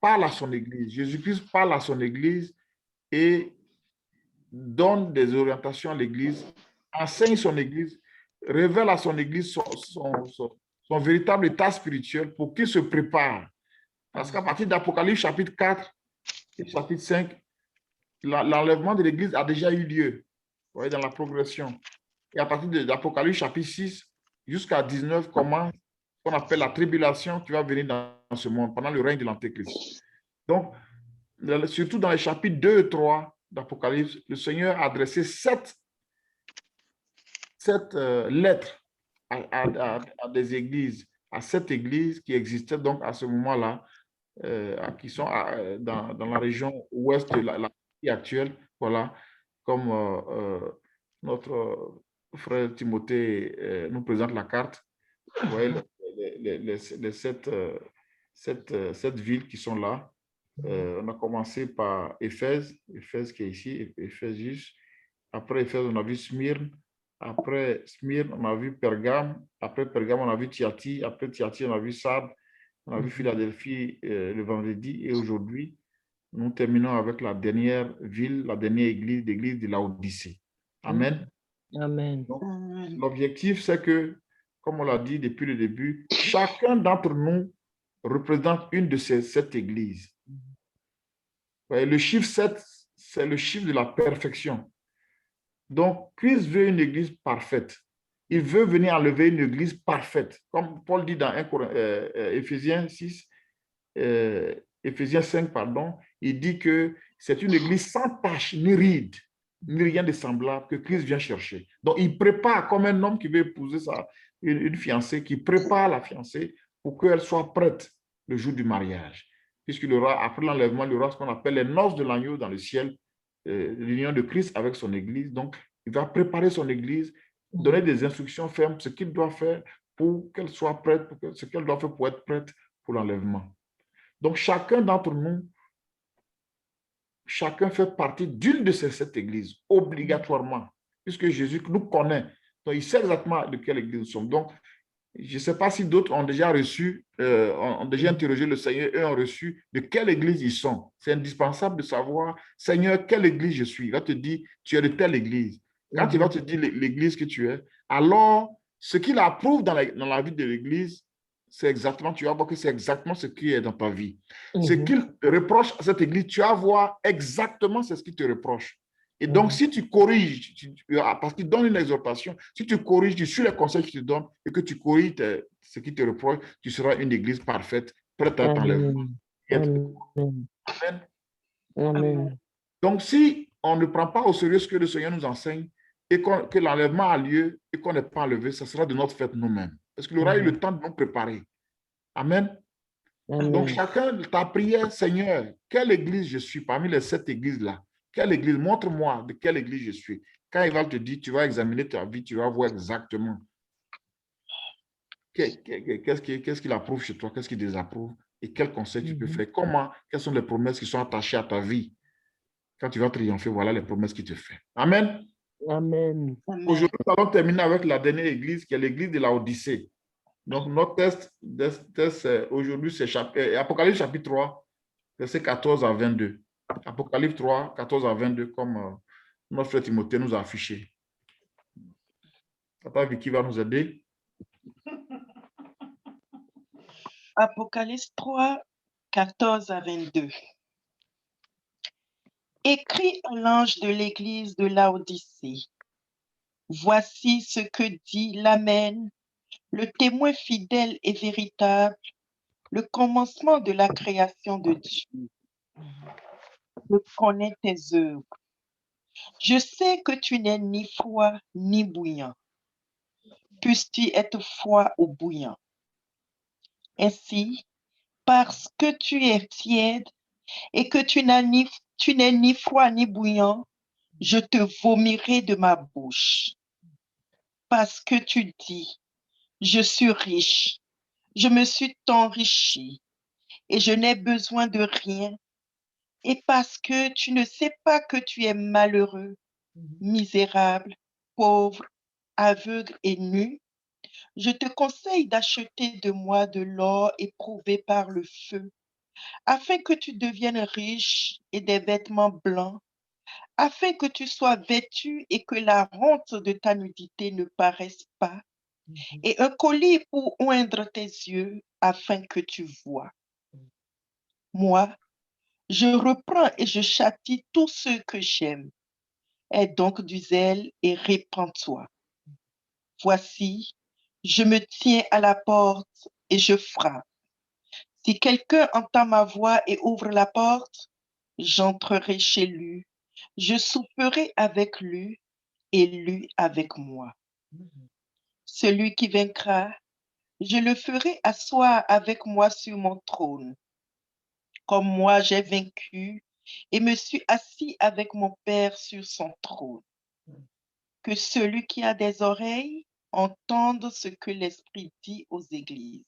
parle à son Église. Jésus-Christ parle à son Église et donne des orientations à l'Église, enseigne son Église, révèle à son Église son véritable état spirituel pour qu'il se prépare. Parce qu'à partir d'Apocalypse chapitre 4 et chapitre 5, l'enlèvement de l'Église a déjà eu lieu. Vous voyez, dans la progression. Et à partir d'Apocalypse chapitre 6 jusqu'à 19 commence ce qu'on appelle la tribulation qui va venir dans ce monde pendant le règne de l'Antéchrist. Donc, surtout dans les chapitres 2 et 3 d'Apocalypse, le Seigneur a adressé sept lettres à des églises, à 7 églises qui existaient donc à ce moment-là, qui sont dans la région ouest de la Syrie actuelle, voilà, comme notre frère Timothée nous présente la carte. Vous voyez les sept villes qui sont là. On a commencé par Éphèse qui est ici, Éphésus. Après Éphèse, on a vu Smyrne. Après Smyrne, on a vu Pergame. Après Pergame, on a vu Thyatire. Après Thyatire, on a vu Sardes. On a vu Philadelphie le vendredi. Et aujourd'hui, nous terminons avec la dernière ville, la dernière église, l'église de Laodicée. Amen. Amen. L'objectif, c'est que, comme on l'a dit depuis le début, chacun d'entre nous représente une de ces 7 églises. Le chiffre 7, c'est le chiffre de la perfection. Donc, Christ veut une église parfaite. Il veut venir enlever une église parfaite. Comme Paul dit dans Éphésiens 6, Éphésiens 5, pardon, il dit que c'est une église sans tache, ni ride, ni rien de semblable que Christ vient chercher. Donc, il prépare comme un homme qui veut épouser une fiancée, qui prépare la fiancée pour qu'elle soit prête le jour du mariage. Puisqu'il aura, après l'enlèvement, il y aura ce qu'on appelle les noces de l'agneau dans le ciel, l'union de Christ avec son église. Donc, il va préparer son église, donner des instructions fermes, ce qu'il doit faire pour qu'elle soit prête, ce qu'elle doit faire pour être prête pour l'enlèvement. Donc, chacun d'entre nous, chacun fait partie d'une de ces 7 églises, obligatoirement, puisque Jésus nous connaît. Donc, il sait exactement de quelle église nous sommes. Donc, je ne sais pas si d'autres ont déjà reçu, ont déjà interrogé le Seigneur et ont reçu de quelle église ils sont. C'est indispensable de savoir, Seigneur, quelle église je suis. Il va te dire, tu es de telle église. Quand il va te dire l'église que tu es, alors ce qu'il approuve dans la vie de l'église, c'est exactement, tu vas voir que c'est exactement ce qui est dans ta vie. Ce qu'il reproche à cette église, tu vas voir exactement c'est ce qu'il te reproche. Et donc, si tu corriges, parce qu'il donne une exhortation, si tu corriges, tu suis les conseils qu'il te donne et que tu corriges ce qu'il te reproche, tu seras une église parfaite, prête à t'enlever. Amen. Amen. Donc, si on ne prend pas au sérieux ce que le Seigneur nous enseigne et que l'enlèvement a lieu et qu'on n'est pas enlevé, ça sera de notre fait nous-mêmes. Parce qu'il aura eu le temps de nous préparer. Amen. Donc, chacun, ta prière, Seigneur, quelle église je suis parmi les 7 églises-là? Quelle église? Montre-moi de quelle église je suis. Quand il va te dire, tu vas examiner ta vie, tu vas voir exactement qu'est-ce qu'il approuve chez toi, qu'est-ce qu'il désapprouve et quels conseils tu peux faire. Quelles sont les promesses qui sont attachées à ta vie. Quand tu vas triompher, voilà les promesses qu'il te fait. Amen. Amen. Aujourd'hui, nous allons terminer avec la dernière église, qui est l'église de la Odyssée. Donc, notre test aujourd'hui, c'est Apocalypse chapitre 3, versets 14 à 22. Apocalypse 3, 14 à 22, comme notre frère Timothée nous a affiché. Papa Vicky va nous aider. Apocalypse 3, 14 à 22. Écrit à l'ange de l'église de Laodicée. Voici ce que dit l'Amen, le témoin fidèle et véritable, le commencement de la création de Dieu. Je connais tes œuvres. Je sais que tu n'es ni froid ni bouillant. Puisses-tu être froid ou bouillant? Ainsi, parce que tu es tiède et que tu n'es ni froid ni bouillant, je te vomirai de ma bouche. Parce que tu dis, je suis riche, je me suis enrichi et je n'ai besoin de rien. Et parce que tu ne sais pas que tu es malheureux, misérable, pauvre, aveugle et nu, je te conseille d'acheter de moi de l'or éprouvé par le feu, afin que tu deviennes riche et des vêtements blancs, afin que tu sois vêtu et que la honte de ta nudité ne paraisse pas, et un collier pour oindre tes yeux, afin que tu vois. Moi, je reprends et je châtie tous ceux que j'aime. Aie donc du zèle et répands-toi. Voici, je me tiens à la porte et je frappe. Si quelqu'un entend ma voix et ouvre la porte, j'entrerai chez lui, je souperai avec lui et lui avec moi. Celui qui vaincra, je le ferai asseoir avec moi sur mon trône, comme moi j'ai vaincu et me suis assis avec mon Père sur son trône. Que celui qui a des oreilles entende ce que l'Esprit dit aux églises.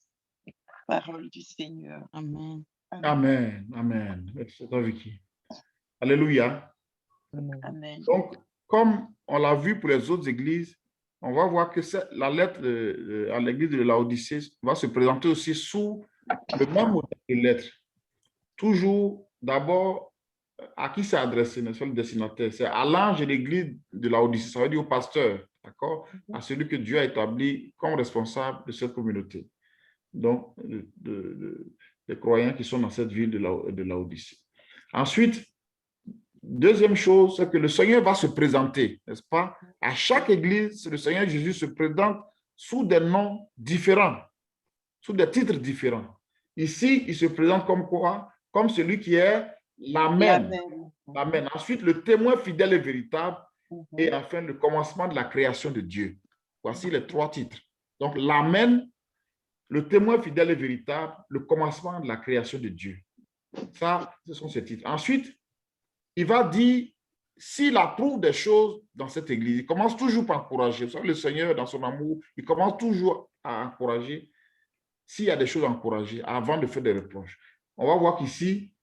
Parole du Seigneur. Amen. Amen. Amen. Merci, Vicky. Alléluia. Amen. Donc, comme on l'a vu pour les autres églises, on va voir que la lettre à l'église de Laodicée va se présenter aussi sous le même modèle de lettre. Toujours, d'abord, à qui c'est adressé, n'est-ce pas, le destinataire? C'est à l'ange de l'église de Laodicée, ça veut dire au pasteur, d'accord? À celui que Dieu a établi comme responsable de cette communauté. Donc, les croyants qui sont dans cette ville de Laodicée. Ensuite, deuxième chose, c'est que le Seigneur va se présenter, n'est-ce pas? À chaque église, le Seigneur Jésus se présente sous des noms différents, sous des titres différents. Ici, il se présente comme quoi? Comme celui qui est l'Amen. Amen. Ensuite, le témoin fidèle et véritable. Et enfin, le commencement de la création de Dieu. Voici les trois titres. Donc, l'Amen, le témoin fidèle et véritable, le commencement de la création de Dieu. Ça, ce sont ces titres. Ensuite, il va dire s'il approuve des choses dans cette église. Il commence toujours par encourager. Vous savez, le Seigneur, dans son amour, il commence toujours à encourager s'il y a des choses à encourager avant de faire des reproches. On va voir qu'ici,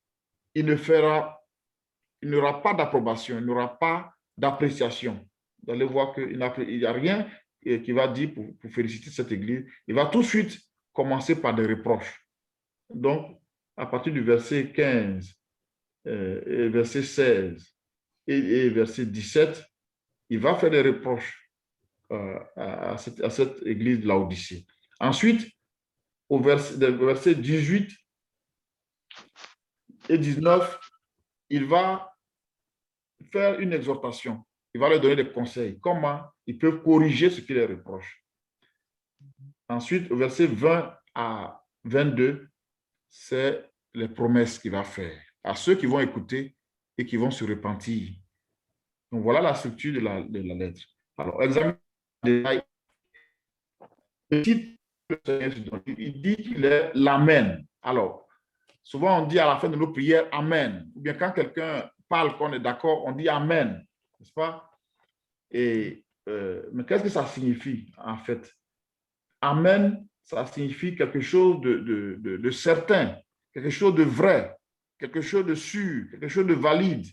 il n'aura pas d'approbation, il n'aura pas d'appréciation. Vous allez voir qu'il n'y a rien qui va dire pour féliciter cette église. Il va tout de suite commencer par des reproches. Donc, à partir du verset 15, et verset 16 et verset 17, il va faire des reproches à cette église de Laodicée. Ensuite, au verset 18 et 19, il va faire une exhortation. Il va leur donner des conseils, comment ils peuvent corriger ce qui les reproche. Ensuite, au verset 20 à 22, c'est les promesses qu'il va faire à ceux qui vont écouter et qui vont se repentir. Donc, voilà la structure de la lettre. Alors, examinez le titre, il dit qu'il est l'Amen. Alors, souvent on dit à la fin de nos prières Amen. Ou bien quand quelqu'un parle qu'on est d'accord, on dit Amen. N'est-ce pas? Mais qu'est-ce que ça signifie en fait? Amen, ça signifie quelque chose de certain, quelque chose de vrai, quelque chose de sûr, quelque chose de valide,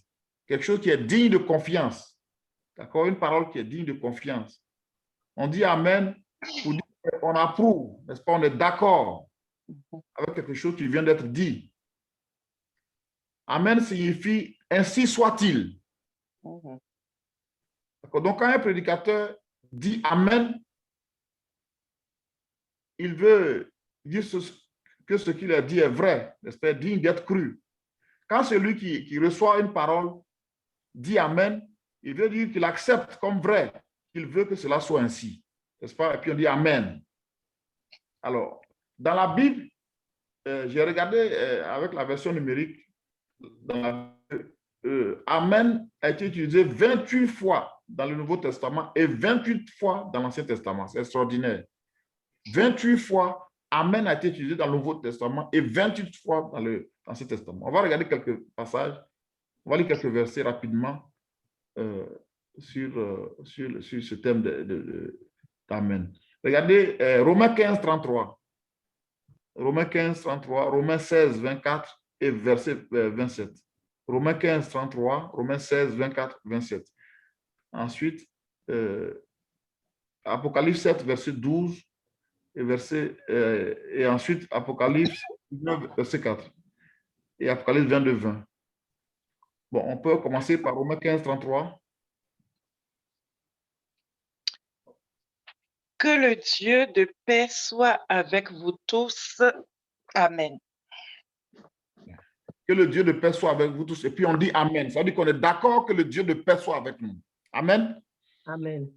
quelque chose qui est digne de confiance. D'accord? Une parole qui est digne de confiance. On dit Amen pour dire qu'on approuve, n'est-ce pas? On est d'accord avec quelque chose qui vient d'être dit. Amen signifie ainsi soit-il. Donc, quand un prédicateur dit Amen, il veut dire que ce qu'il a dit est vrai, n'est-ce pas? Digne d'être cru. Quand celui qui reçoit une parole dit Amen, il veut dire qu'il accepte comme vrai, qu'il veut que cela soit ainsi, n'est-ce pas? Et puis on dit Amen. Alors, dans la Bible, j'ai regardé avec la version numérique, Amen a été utilisé 28 fois dans le Nouveau Testament et 28 fois dans l'Ancien Testament. C'est extraordinaire. 28 fois, Amen a été utilisé dans le Nouveau Testament et 28 fois dans l'Ancien Testament. On va regarder quelques passages, on va lire quelques versets rapidement sur ce thème d'Amen. Regardez Romains 15, 33. Romains 15, 33, Romains 16, 24 et verset 27. Romains 15, 33, Romains 16, 24, 27. Ensuite, Apocalypse 7, verset 12 et ensuite Apocalypse 9, verset 4. et Apocalypse 22, 20. Bon, on peut commencer par Romains 15, 33. Que le Dieu de paix soit avec vous tous. Amen. Que le Dieu de paix soit avec vous tous. Et puis on dit Amen. Ça veut dire qu'on est d'accord que le Dieu de paix soit avec nous. Amen. Amen.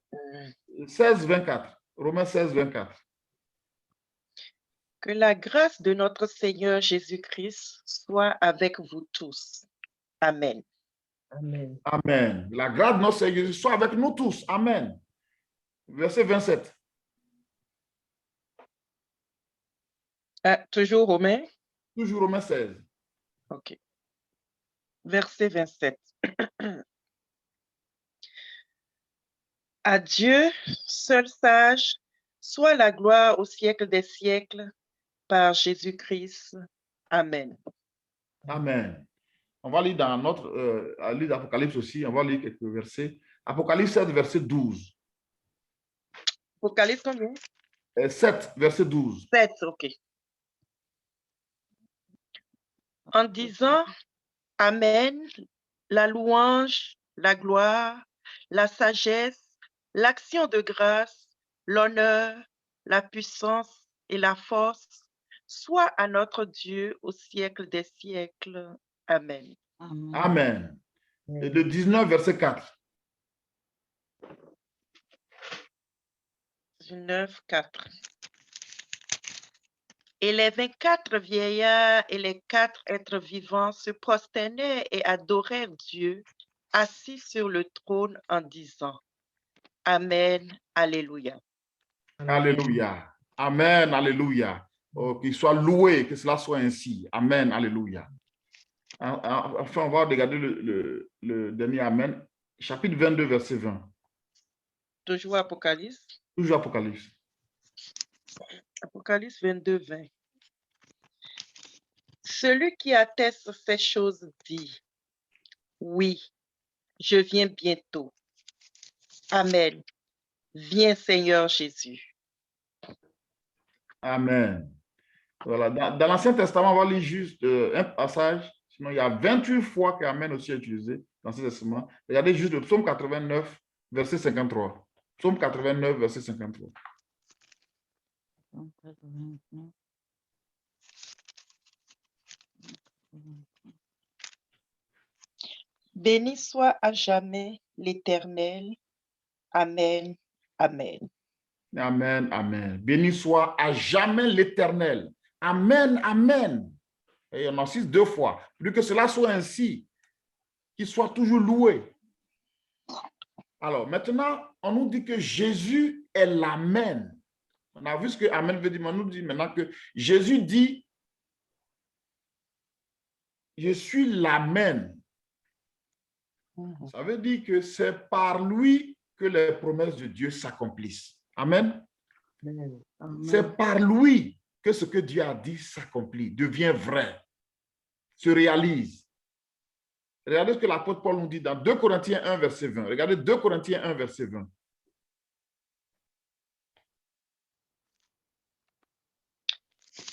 16, 24. Romains 16, 24. Que la grâce de notre Seigneur Jésus-Christ soit avec vous tous. Amen. Amen. Amen. La grâce de notre Seigneur Jésus soit avec nous tous. Amen. Verset 27. Toujours Romain. Toujours Romains 16. OK. Verset 27. À Dieu, seul sage, soit la gloire au siècle des siècles, par Jésus-Christ. Amen. Amen. On va lire dans notre livre d'Apocalypse aussi, on va lire quelques versets. Apocalypse 7, verset 12. Apocalypse combien? 7, verset 12. 7, OK. En disant Amen, la louange, la gloire, la sagesse, l'action de grâce, l'honneur, la puissance et la force, soit à notre Dieu au siècle des siècles. Amen. Amen. Et de 19, verset 4. 19, 4. Et les 24 vieillards et les 4 êtres vivants se prosternaient et adorèrent Dieu, assis sur le trône en disant Amen, Alléluia. Alléluia. Amen, alléluia. Oh, qu'il soit loué, que cela soit ainsi. Amen, alléluia. Enfin, on va regarder le dernier Amen. Chapitre 22, verset 20. Toujours Apocalypse. Toujours Apocalypse. Apocalypse 22, 20. Celui qui atteste ces choses dit, oui, je viens bientôt. Amen. Viens Seigneur Jésus. Amen. Voilà. Dans l'Ancien Testament, on va lire juste un passage. Sinon, il y a 28 fois que Amen aussi est utilisé dans l'Ancien Testament. Regardez juste le psaume 89, verset 53. Psaume 89, verset 53. Béni soit à jamais l'Éternel. Amen. Amen. Amen, amen. Béni soit à jamais l'Éternel. Amen, amen. Et on insiste 2 fois. Plus que cela soit ainsi, qu'il soit toujours loué. Alors, maintenant, on nous dit que Jésus est l'Amen. On a vu ce que Amen veut dire, mais on nous dit maintenant que Jésus dit, je suis l'Amen. Ça veut dire que c'est par lui que les promesses de Dieu s'accomplissent. Amen. C'est par lui que ce que Dieu a dit s'accomplit, devient vrai, se réalise. Regardez ce que l'apôtre Paul nous dit dans 2 Corinthiens 1, verset 20. Regardez 2 Corinthiens 1, verset 20.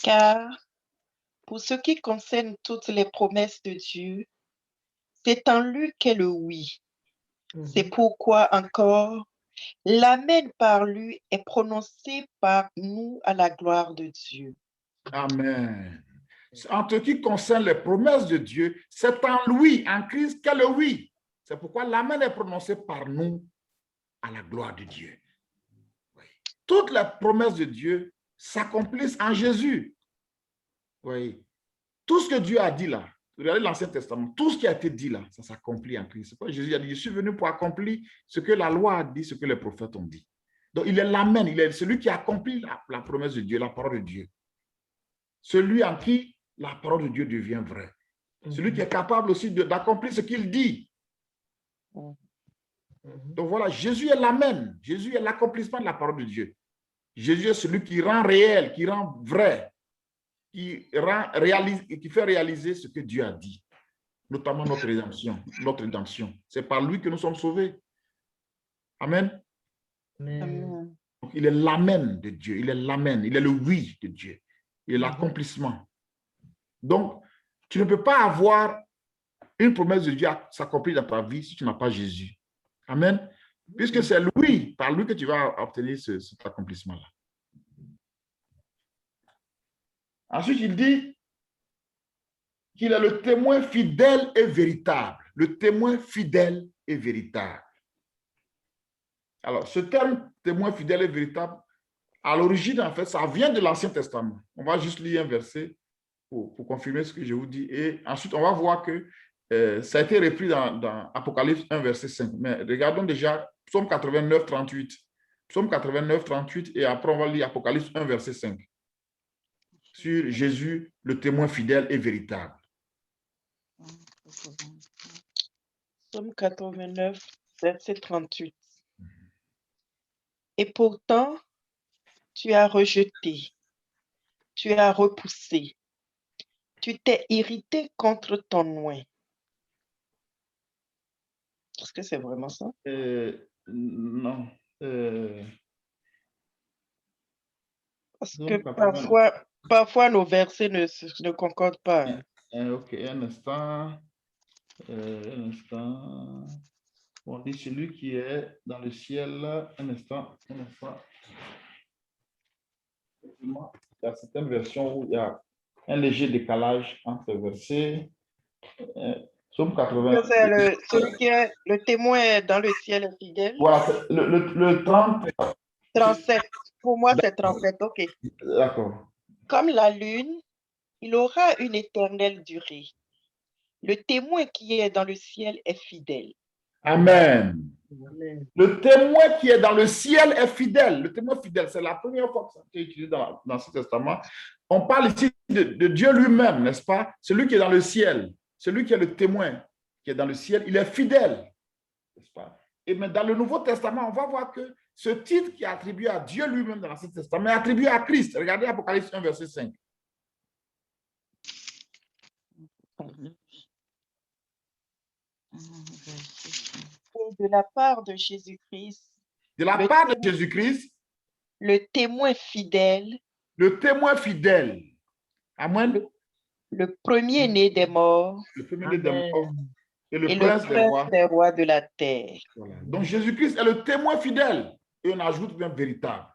Car pour ce qui concerne toutes les promesses de Dieu, c'est en lui qu'est le oui. C'est pourquoi encore l'Amen par lui est prononcé par nous à la gloire de Dieu. Amen. En ce qui concerne les promesses de Dieu, c'est en lui, en Christ, qu'est le oui. C'est pourquoi l'Amen est prononcé par nous à la gloire de Dieu. Oui. Toutes les promesses de Dieu s'accomplissent en Jésus. Oui. Tout ce que Dieu a dit là, regardez l'Ancien Testament, tout ce qui a été dit là, ça s'accomplit en Christ. C'est pourquoi Jésus a dit, je suis venu pour accomplir ce que la loi a dit, ce que les prophètes ont dit. Donc, il est l'Amen, il est celui qui accomplit la promesse de Dieu, la parole de Dieu. Celui en qui la parole de Dieu devient vraie. Celui qui est capable aussi d'accomplir ce qu'il dit. Donc voilà, Jésus est l'Amen. Jésus est l'accomplissement de la parole de Dieu. Jésus est celui qui rend réel, qui rend vrai, qui fait réaliser ce que Dieu a dit, notamment notre rédemption. Notre rédemption. C'est par lui que nous sommes sauvés. Amen. Amen. Donc, il est l'Amen de Dieu. Il est l'Amen. Il est le oui de Dieu. Il est l'accomplissement. Donc, Tu ne peux pas avoir une promesse de Dieu à s'accomplir dans ta vie si tu n'as pas Jésus. Amen. Puisque c'est lui, par lui que tu vas obtenir cet accomplissement-là. Ensuite, il dit qu'il est le témoin fidèle et véritable. Le témoin fidèle et véritable. Alors, ce terme témoin fidèle et véritable, à l'origine, en fait, ça vient de l'Ancien Testament. On va juste lire un verset pour confirmer ce que je vous dis. Et ensuite, on va voir que ça a été repris dans Apocalypse 1, verset 5. Mais regardons déjà Psaume 89, 38. Psaume 89, 38, et après, on va lire Apocalypse 1, verset 5. Sur Jésus, le témoin fidèle et véritable. Psaume 89, verset 38. Et pourtant, tu as rejeté, tu as repoussé, tu t'es irrité contre ton oint. Est-ce que c'est vraiment ça? Non. Parce que parfois nos versets ne concordent pas. Ok, un instant. Un instant. On dit celui qui est dans le ciel. Un instant. Un instant. Il y a certaines versions où il y a un léger décalage entre les versets. Psaume 80. C'est celui qui est le témoin dans le ciel est fidèle. Voilà, le 30. 37. Pour moi, c'est 37. OK. D'accord. Comme la lune, il aura une éternelle durée. Le témoin qui est dans le ciel est fidèle. Amen. Amen. Le témoin qui est dans le ciel est fidèle. Le témoin fidèle, c'est la première fois que ça a été utilisé dans ce testament. On parle ici de Dieu lui-même, n'est-ce pas? Celui qui est dans le ciel, celui qui est le témoin qui est dans le ciel, il est fidèle, n'est-ce pas? Et mais dans le Nouveau Testament, on va voir que ce titre qui est attribué à Dieu lui-même dans l'Ancien Testament est attribué à Christ. Regardez Apocalypse 1, verset 5. Et de la part de Jésus-Christ, De la part de Jésus-Christ, le témoin fidèle, le témoin fidèle, amen, le premier-né des morts, le premier des morts et le et prince le des prince rois. des rois de la terre. Voilà. Donc Jésus-Christ est le témoin fidèle et on ajoute bien véritable.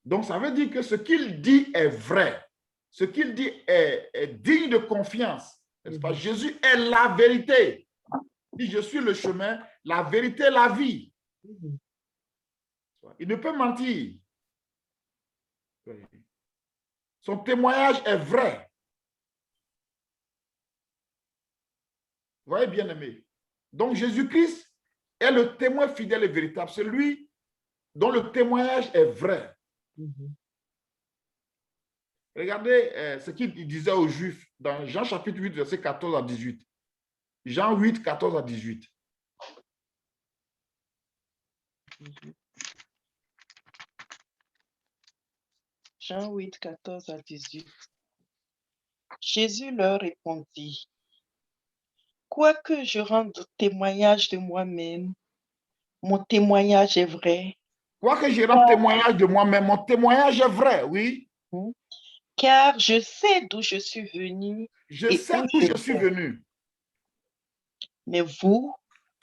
Donc ça veut dire que ce qu'il dit est vrai. Ce qu'il dit est digne de confiance. N'est-ce pas? Jésus est la vérité. Il dit, je suis le chemin, la vérité, la vie. Il ne peut mentir. Son témoignage est vrai. Vous voyez, bien aimé. Donc Jésus-Christ est le témoin fidèle et véritable, celui dont le témoignage est vrai. Regardez ce qu'il disait aux Juifs dans Jean chapitre 8, verset 14 à 18. Jean 8, 14 à 18. Jean 8, 14 à 18. Jésus leur répondit, « Quoique je rende témoignage de moi-même, mon témoignage est vrai. Quoique je rende témoignage de moi-même, mon témoignage est vrai, oui. Car je sais d'où je suis venu. Je sais d'où je suis venu. Mais vous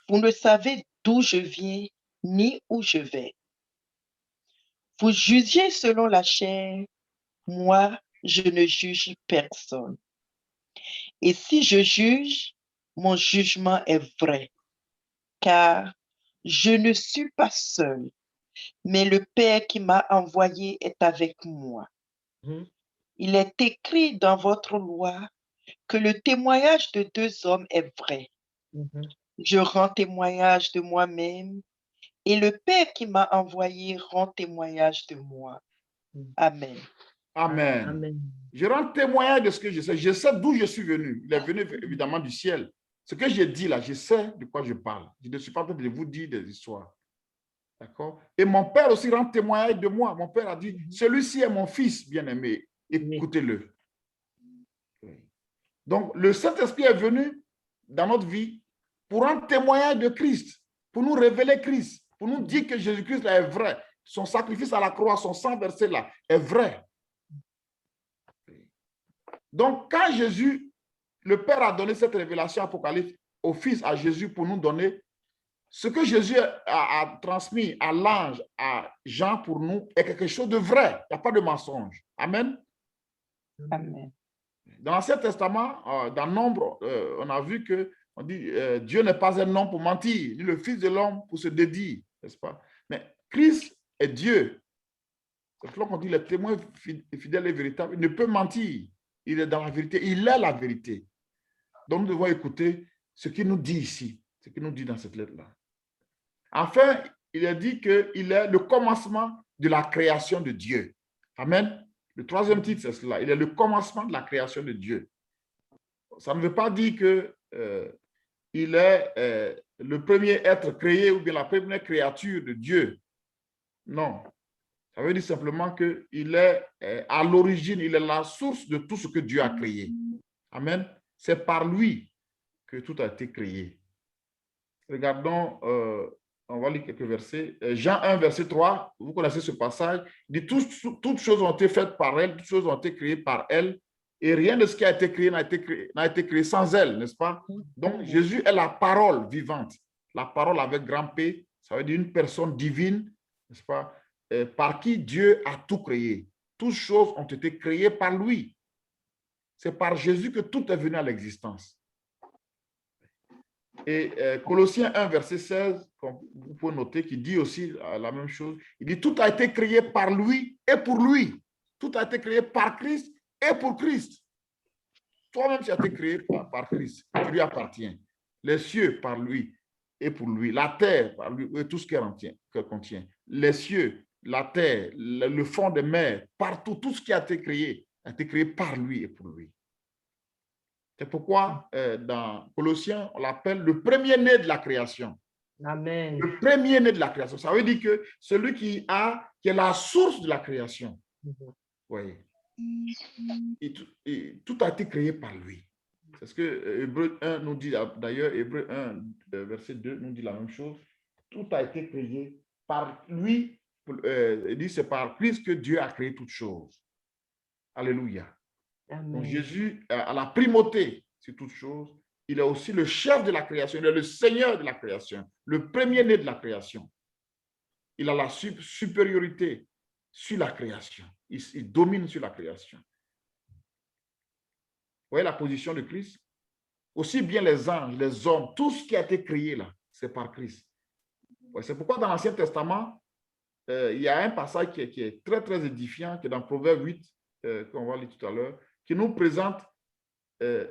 ne savez d'où je viens ni où je vais. Vous jugez selon la chair, moi, je ne juge personne. Et si je juge, mon jugement est vrai, car je ne suis pas seul, mais le Père qui m'a envoyé est avec moi. Il est écrit dans votre loi que le témoignage de deux hommes est vrai. Je rends témoignage de moi-même et le Père qui m'a envoyé rend témoignage de moi. Amen. Amen. Amen. Je rends témoignage de ce que je sais. Je sais d'où je suis venu. Il est venu évidemment du ciel. Ce que j'ai dit là, je sais de quoi je parle. Je ne suis pas en train de vous dire des histoires. D'accord? Et mon père aussi rend témoignage de moi. Mon père a dit, celui-ci est mon fils bien-aimé. Écoutez-le. Donc, le Saint-Esprit est venu dans notre vie pour rendre témoignage de Christ, pour nous révéler Christ, pour nous dire que Jésus-Christ est vrai. Son sacrifice à la croix, son sang versé là, est vrai. Donc, quand Jésus le Père a donné cette révélation apocalyptique au Fils, à Jésus, pour nous donner ce que Jésus a transmis à l'ange, à Jean pour nous, est quelque chose de vrai. Il n'y a pas de mensonge. Amen. Amen. Dans l'Ancien Testament, dans Nombre, on a vu que on dit Dieu n'est pas un homme pour mentir, ni le Fils de l'homme pour se dédire, n'est-ce pas? Mais Christ est Dieu. C'est pour ça qu'on dit le témoin fidèle et véritable, il ne peut mentir. Il est dans la vérité, il est la vérité. Donc nous devons écouter ce qu'il nous dit ici, ce qu'il nous dit dans cette lettre-là. Enfin, il a dit qu'il est le commencement de la création de Dieu. Amen. Le troisième titre, c'est cela. Il est le commencement de la création de Dieu. Ça ne veut pas dire qu'il est le premier être créé ou bien la première créature de Dieu. Non. Ça veut dire simplement qu'il est à l'origine, il est la source de tout ce que Dieu a créé. Amen. C'est par lui que tout a été créé. Regardons, on va lire quelques versets. Jean 1, verset 3, vous connaissez ce passage. Il dit, toutes choses ont été faites par elle, toutes choses ont été créées par elle, et rien de ce qui a été créé n'a été créé sans elle, n'est-ce pas? Donc, Jésus est la parole vivante. La parole avec grand P, ça veut dire une personne divine, n'est-ce pas? Par qui Dieu a tout créé. Toutes choses ont été créées par lui. C'est par Jésus que tout est venu à l'existence. Et Colossiens 1, verset 16, comme vous pouvez noter, qui dit aussi la même chose. Il dit, tout a été créé par lui et pour lui. Tout a été créé par Christ et pour Christ. Toi-même, tu as été créé par Christ. Tu lui appartiens. Les cieux par lui et pour lui. La terre par lui et tout ce qu'elle contient. Les cieux, la terre, le fond des mers, partout, tout ce qui a été créé par lui et pour lui. C'est pourquoi dans Colossiens, on l'appelle le premier-né de la création. Amen. Le premier-né de la création. Ça veut dire que celui qui est la source de la création. Oui. Et tout a été créé par lui. C'est ce que Hébreu 1 nous dit, d'ailleurs, Hébreu 1, verset 2 nous dit la même chose. Tout a été créé par lui. Il dit c'est par Christ que Dieu a créé toutes choses. Alléluia. Amen. Donc Jésus a la primauté sur toutes choses. Il est aussi le chef de la création. Il est le Seigneur de la création, le premier-né de la création. Il a la supériorité sur la création. Il domine sur la création. Vous voyez la position de Christ? Aussi bien les anges, les hommes, tout ce qui a été créé là, c'est par Christ. Ouais, c'est pourquoi dans l'Ancien Testament, il y a un passage qui est très, très édifiant, qui est dans Proverbe 8, qu'on va lire tout à l'heure, qui nous présente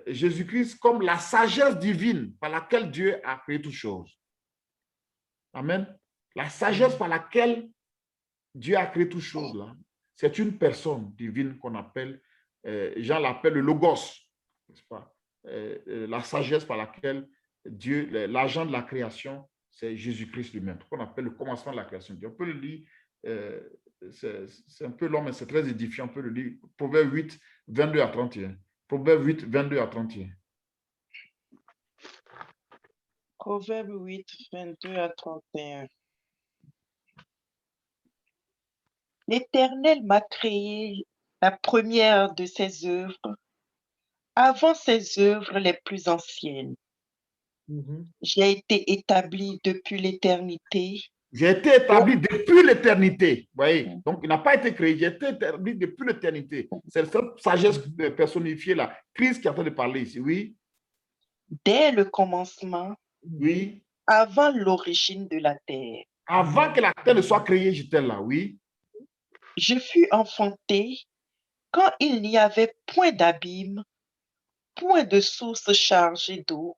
Jésus-Christ comme la sagesse divine par laquelle Dieu a créé toutes choses. Amen. La sagesse par laquelle Dieu a créé toutes choses, là, c'est une personne divine qu'on appelle, Jean l'appelle le Logos, n'est-ce pas? La sagesse par laquelle Dieu, l'agent de la création, c'est Jésus-Christ lui-même, qu'on appelle le commencement de la création. On peut le lire, c'est un peu long, mais c'est très édifiant, on peut le lire. Proverbe 8, 22 à 31. Proverbe 8, 22 à 31. Proverbe 8, 22 à 31. L'Éternel m'a créé la première de ses œuvres, avant ses œuvres les plus anciennes. J'ai été établi depuis l'éternité. J'ai été établi depuis l'éternité. Vous voyez? Donc, il n'a pas été créé. J'ai été établi depuis l'éternité. C'est cette sagesse personnifiée là. Christ qui est en train de parler ici. Oui. Dès le commencement, Oui. avant l'origine de la terre. Avant que la terre ne soit créée, j'étais là. Oui. Je fus enfanté quand il n'y avait point d'abîme, point de source chargée d'eau,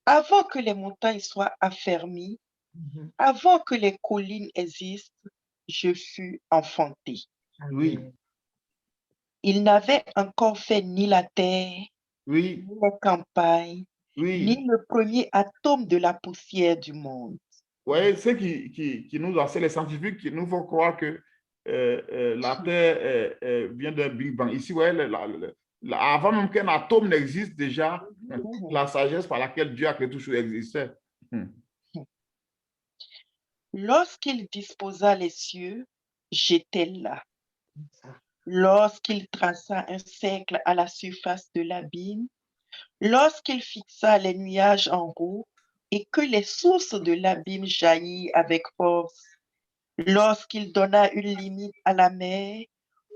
avant que les montagnes soient affermies, avant que les collines existent, je fus enfanté. Oui. Il n'avait encore fait ni la terre, Oui. ni les campagnes, Oui. ni le premier atome de la poussière du monde. Vous voyez, ceux qui nous enseignent, les scientifiques, qui nous font croire que la Terre vient d'un Big Bang. Ici, vous voyez, avant même qu'un atome n'existe déjà, la sagesse par laquelle Dieu a créé tout chose existait. Lorsqu'il disposa les cieux, j'étais là. Lorsqu'il traça un cercle à la surface de l'abîme, Lorsqu'il fixa les nuages en haut et que les sources de l'abîme jaillirent avec force, lorsqu'il donna une limite à la mer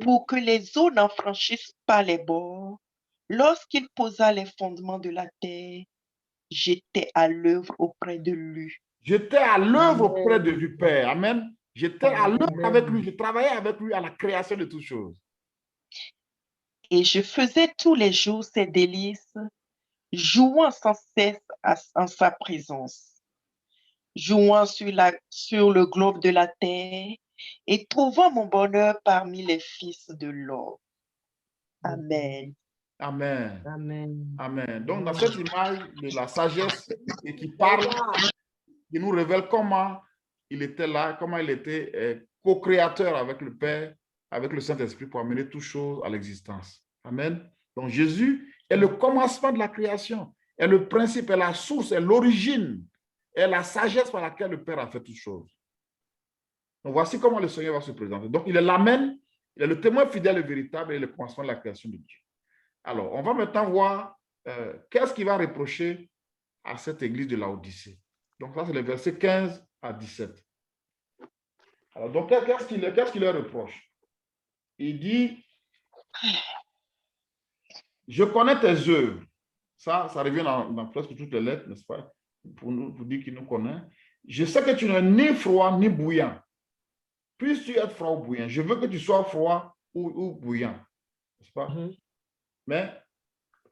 pour que les eaux n'en franchissent pas les bords, lorsqu'il posa les fondements de la terre, j'étais à l'œuvre auprès de lui. J'étais à l'œuvre auprès Amen. du Père. Amen. J'étais à l'œuvre Amen. avec lui. Je travaillais avec lui à la création de toutes choses. Et je faisais tous les jours ses délices, jouant sans cesse en sa présence, jouant sur le globe de la terre et trouvant mon bonheur parmi les fils de l'homme. Amen. Amen. Amen. Amen. Donc, dans cette image de la sagesse et qui parle, qui nous révèle comment il était là, comment il était co-créateur avec le Père, avec le Saint-Esprit pour amener toutes choses à l'existence. Amen. Donc, Jésus est le commencement de la création, est le principe, est la source, est l'origine, est la sagesse par laquelle le Père a fait toutes choses. Donc, voici comment le Seigneur va se présenter. Donc, il est l'amen, il est le témoin fidèle et véritable et le commencement de la création de Dieu. Alors, on va maintenant voir qu'est-ce qu'il va reprocher à cette église de Laodicée. Donc, ça, c'est les versets 15 à 17. Alors, donc, qu'est-ce qu'il leur reproche? Il dit, je connais tes œuvres. Ça revient dans presque toutes les lettres, n'est-ce pas? Pour dire qu'il nous connaît. Je sais que tu n'es ni froid ni bouillant. Puisses-tu être froid ou bouillant? Je veux que tu sois froid ou bouillant, n'est-ce pas? Mais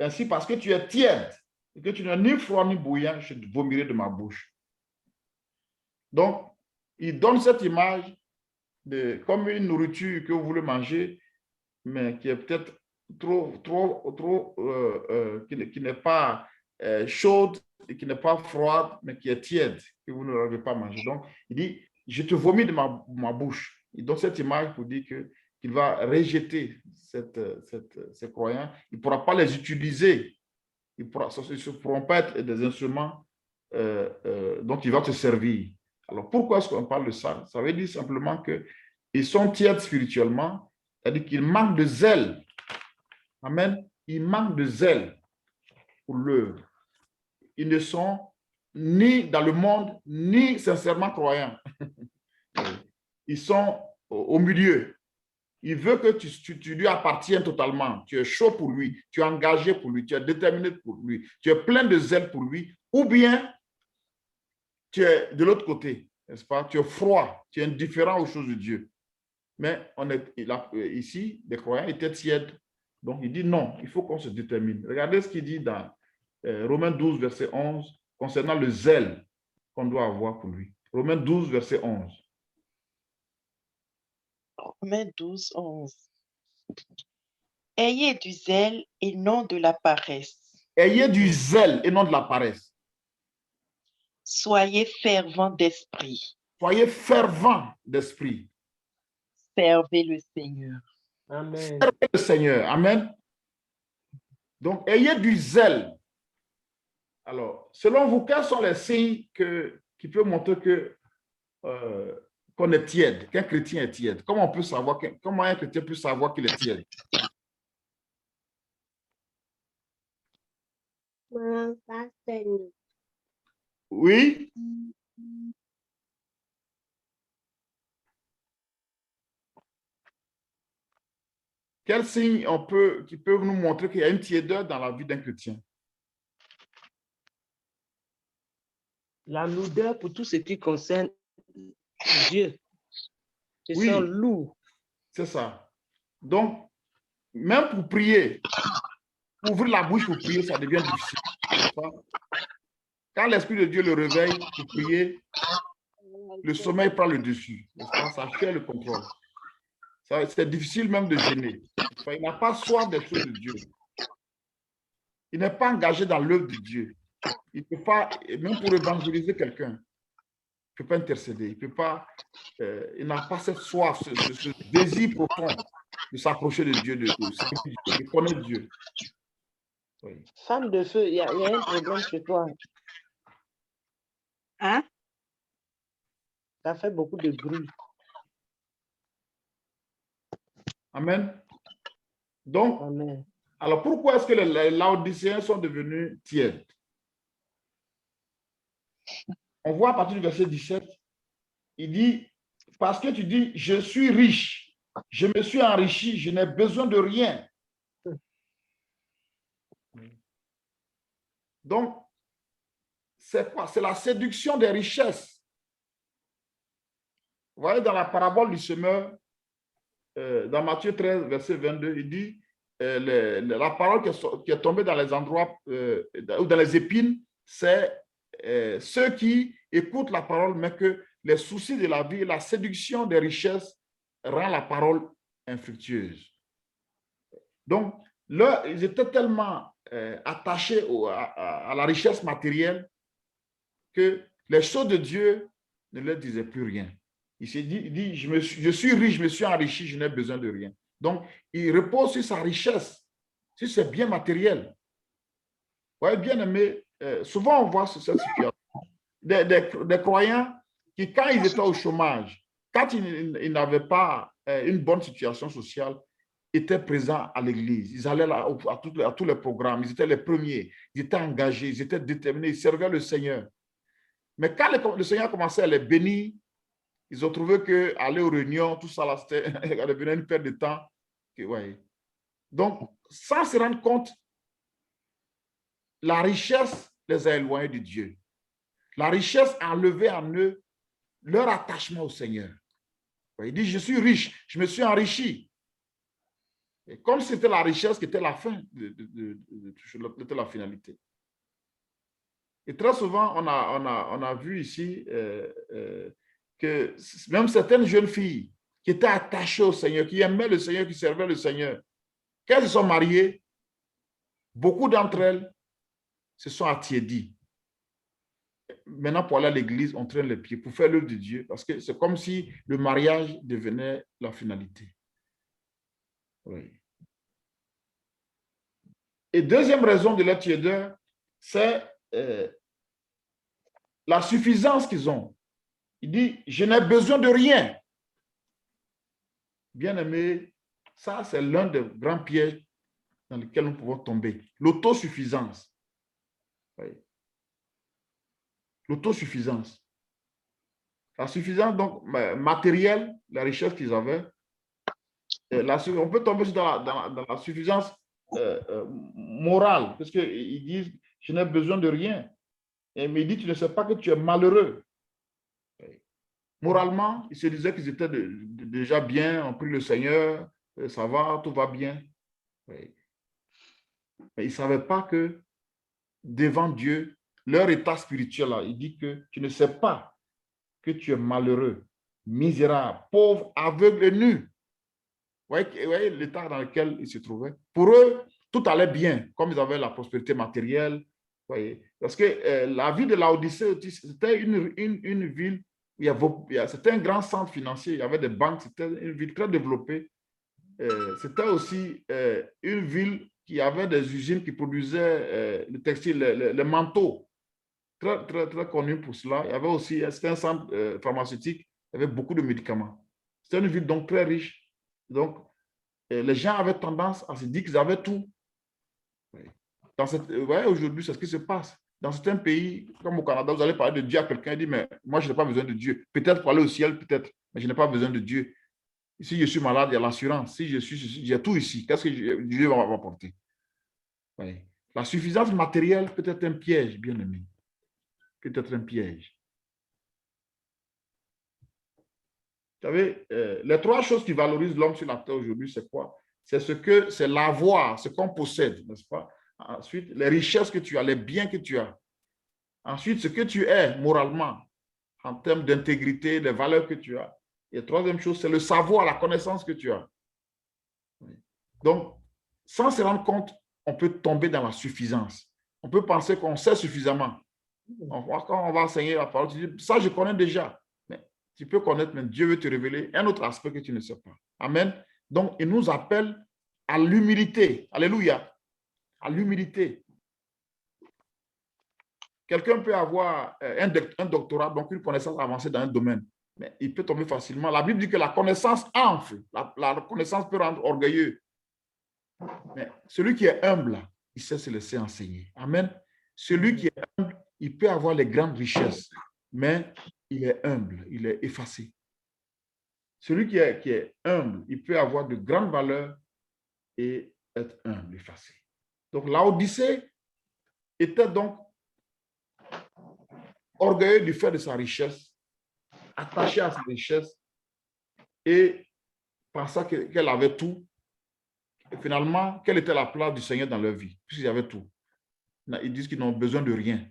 ainsi, parce que tu es tiède et que tu n'es ni froid ni bouillant, je te vomirai de ma bouche. Donc, il donne cette image comme une nourriture que vous voulez manger, mais qui est peut-être qui n'est pas chaude et qui n'est pas froide, mais qui est tiède, que vous ne l'avez pas mangé. Donc, il dit, je te vomis de ma bouche. Il donne cette image pour dire qu'il va rejeter ces croyants. Il ne pourra pas les utiliser. Ils ne pourront pas être des instruments dont il va te servir. Alors, pourquoi est-ce qu'on parle de ça? Ça veut dire simplement qu'ils sont tièdes spirituellement, c'est-à-dire qu'ils manquent de zèle. Amen. Ils manquent de zèle pour l'œuvre. Ils ne sont ni dans le monde, ni sincèrement croyants. Ils sont au milieu. Il veut que tu lui appartiennes totalement. Tu es chaud pour lui, tu es engagé pour lui, tu es déterminé pour lui, tu es plein de zèle pour lui, ou bien tu es de l'autre côté, n'est-ce pas? Tu es froid, tu es indifférent aux choses de Dieu. Mais ici, les croyants étaient tièdes. Donc, il dit non, il faut qu'on se détermine. Regardez ce qu'il dit dans Romains 12, verset 11, concernant le zèle qu'on doit avoir pour lui. Romains 12, verset 11. Romains 12, 11. Ayez du zèle et non de la paresse. Ayez du zèle et non de la paresse. Soyez fervents d'esprit. Soyez fervents d'esprit. Servez le Seigneur. Amen. Servez le Seigneur. Amen. Donc, ayez du zèle. Alors, selon vous, quels sont les signes qui peuvent montrer qu'on est tiède, qu'un chrétien est tiède? Comment on peut savoir, comment un chrétien peut savoir qu'il est tiède? Oui? Quels signes qui peuvent nous montrer qu'il y a une tiédeur dans la vie d'un chrétien? La lourdeur pour tout ce qui concerne Dieu. Ils Oui. sont lourds. C'est ça. Donc, même pour prier, pour ouvrir la bouche pour prier, ça devient difficile. Quand l'Esprit de Dieu le réveille pour prier, le sommeil prend le dessus. Ça fait le contrôle. C'est difficile même de gêner. Il n'a pas soif des choses de Dieu. Il n'est pas engagé dans l'œuvre de Dieu. Il ne peut pas, même pour évangéliser quelqu'un, il ne peut pas intercéder. Il peut pas, il n'a pas cette soif, ce désir profond de s'approcher de Dieu, de connaître Dieu. Oui. Femme de feu, il y a un problème chez toi. Hein? Ça fait beaucoup de bruit. Amen. Donc, Amen. Alors, pourquoi est-ce que les Laodicéens sont devenus tièdes? On voit à partir du verset 17, il dit, parce que tu dis, je suis riche, je me suis enrichi, je n'ai besoin de rien. Donc, c'est quoi? C'est la séduction des richesses. Vous voyez, dans la parabole du semeur, dans Matthieu 13, verset 22, il dit, la parole qui est tombée dans les endroits ou dans les épines, c'est ceux qui écoutent la parole, mais que les soucis de la vie, la séduction des richesses rend la parole infructueuse. Donc, là, ils étaient tellement attachés à la richesse matérielle que les choses de Dieu ne leur disaient plus rien. Il s'est dit, je suis riche, je me suis enrichi, je n'ai besoin de rien. Donc, il repose sur sa richesse, sur ses biens matériels. Vous voyez, bien aimé, souvent on voit cette situation. Des croyants qui, quand ils étaient au chômage, quand ils n'avaient pas une bonne situation sociale, étaient présents à l'église. Ils allaient à tous les programmes, ils étaient les premiers, ils étaient engagés, ils étaient déterminés, ils servaient le Seigneur. Mais quand le Seigneur commençait à les bénir, ils ont trouvé qu'aller aux réunions, tout ça, là, c'était devenait une perte de temps. Ouais. Donc, sans se rendre compte, la richesse les a éloignés de Dieu. La richesse a enlevé en eux leur attachement au Seigneur. Il dit, je suis riche, je me suis enrichi. Et comme c'était la richesse qui était la fin, c'était la finalité. Et très souvent, on a vu ici que même certaines jeunes filles qui étaient attachées au Seigneur, qui aimaient le Seigneur, qui servaient le Seigneur, quand elles se sont mariées, beaucoup d'entre elles se sont attiédies. Maintenant, pour aller à l'église, on traîne les pieds pour faire l'œuvre de Dieu, parce que c'est comme si le mariage devenait la finalité. Oui. Et deuxième raison de la tiédeur, c'est la suffisance qu'ils ont. Il dit, je n'ai besoin de rien. Bien aimé, ça c'est l'un des grands pièges dans lesquels nous pouvons tomber. L'autosuffisance. Oui. L'autosuffisance. La suffisance donc matérielle, la richesse qu'ils avaient. On peut tomber dans la suffisance morale, parce qu'ils disent, je n'ai besoin de rien. Mais il dit, tu ne sais pas que tu es malheureux. Moralement, ils se disaient qu'ils étaient déjà bien, ont pris le Seigneur, ça va, tout va bien. Mais ils ne savaient pas que devant Dieu, leur état spirituel, là, il dit que tu ne sais pas que tu es malheureux, misérable, pauvre, aveugle et nu. Vous voyez l'état dans lequel ils se trouvaient. Pour eux, tout allait bien, comme ils avaient la prospérité matérielle. Voyez. Parce que la ville de Laodicée, c'était une ville où c'était un grand centre financier, il y avait des banques, c'était une ville très développée. C'était aussi une ville qui avait des usines qui produisaient le textile, les manteaux, très, très, très connus pour cela. Il y avait aussi, c'était un centre pharmaceutique, il y avait beaucoup de médicaments. C'était une ville donc très riche. Donc, les gens avaient tendance à se dire qu'ils avaient tout. Aujourd'hui, c'est ce qui se passe. Dans certains pays, comme au Canada, vous allez parler de Dieu à quelqu'un et dire, mais moi, je n'ai pas besoin de Dieu. Peut-être pour aller au ciel, peut-être, mais je n'ai pas besoin de Dieu. Si je suis malade, il y a l'assurance. Si j'ai tout ici, qu'est-ce que Dieu va m'apporter? Oui. La suffisance matérielle peut être un piège, bien aimé. Peut être un piège. Vous savez, les trois choses qui valorisent l'homme sur la terre aujourd'hui, c'est quoi? C'est l'avoir, ce qu'on possède, n'est-ce pas? Ensuite, les richesses que tu as, les biens que tu as. Ensuite, ce que tu es moralement, en termes d'intégrité, les valeurs que tu as. Et la troisième chose, c'est le savoir, la connaissance que tu as. Donc, sans se rendre compte, on peut tomber dans la suffisance. On peut penser qu'on sait suffisamment. Quand on va enseigner la parole, tu dis, ça, je connais déjà. Mais tu peux connaître, mais Dieu veut te révéler un autre aspect que tu ne sais pas. Amen. Donc, il nous appelle à l'humilité. Alléluia. À l'humilité. Quelqu'un peut avoir un doctorat, donc une connaissance avancée dans un domaine, mais il peut tomber facilement. La Bible dit que la connaissance enfle, la connaissance peut rendre orgueilleux. Mais celui qui est humble, il sait se laisser enseigner. Amen. Celui qui est humble, il peut avoir les grandes richesses, mais il est humble, il est effacé. Celui qui est humble, il peut avoir de grandes valeurs et être humble, effacé. Donc, l'Odyssée était donc orgueilleux du fait de sa richesse, attaché à sa richesse et pensant qu'elle avait tout. Et finalement, quelle était la place du Seigneur dans leur vie, puisqu'ils avaient tout? Ils disent qu'ils n'ont besoin de rien.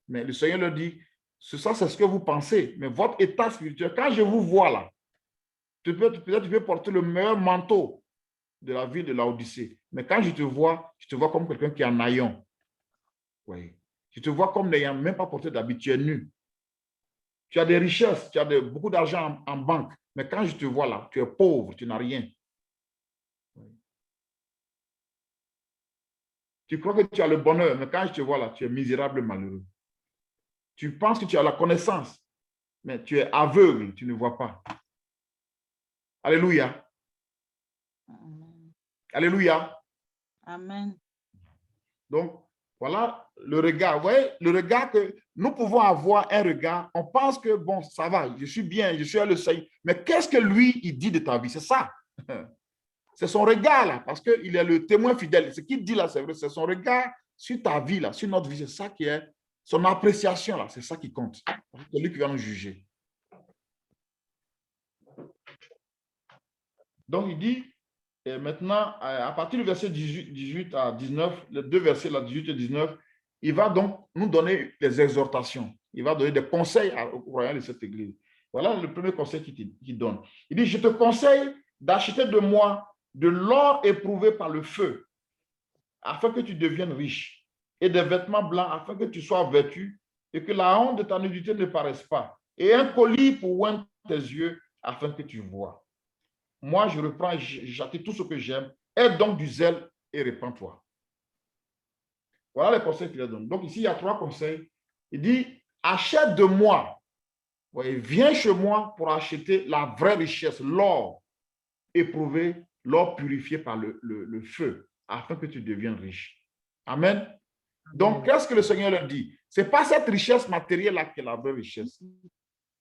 Mais le Seigneur leur dit, ça c'est ce que vous pensez, mais votre état spirituel, quand je vous vois là, peut-être tu peux porter le meilleur manteau de la vie de l'Odyssée, mais quand je te vois comme quelqu'un qui est en haillons. Oui. Je te vois comme n'ayant même pas porté d'habit, tu es nu. Tu as des richesses, tu as beaucoup d'argent en banque, mais quand je te vois là, tu es pauvre, tu n'as rien. Oui. Tu crois que tu as le bonheur, mais quand je te vois là, tu es misérable, malheureux. Tu penses que tu as la connaissance, mais tu es aveugle, tu ne vois pas. Alléluia. Amen. Alléluia. Amen. Donc, voilà le regard. Vous voyez, le regard que nous pouvons avoir, un regard, on pense que, bon, ça va, je suis bien, je suis à le Seigneur. Mais qu'est-ce que lui, il dit de ta vie? C'est ça. C'est son regard, là, parce qu'il est le témoin fidèle. Ce qu'il dit là, c'est vrai, c'est son regard sur ta vie, là, sur notre vie. C'est ça qui est son appréciation, là. C'est ça qui compte. C'est lui qui va nous juger. Donc, il dit, et maintenant, à partir du verset 18 à 19, les deux versets, là, 18 et 19, il va donc nous donner des exhortations. Il va donner des conseils aux croyants de cette église. Voilà le premier conseil qu'il donne. Il dit, je te conseille d'acheter de moi de l'or éprouvé par le feu, afin que tu deviennes riche, et des vêtements blancs, afin que tu sois vêtu, et que la honte de ta nudité ne paraisse pas, et un collier pour oindre tes yeux, afin que tu vois. Moi, je reprends, j'achète tout ce que j'aime. Aie donc du zèle et répands-toi. Voilà les conseils qu'il a donné. Donc ici, il y a 3 conseils. Il dit, achète de moi. Ouais, viens chez moi pour acheter la vraie richesse, l'or éprouvé, l'or purifié par le feu, afin que tu deviennes riche. Amen. Donc, qu'est-ce que le Seigneur leur dit? Ce n'est pas cette richesse matérielle-là qui est la vraie richesse.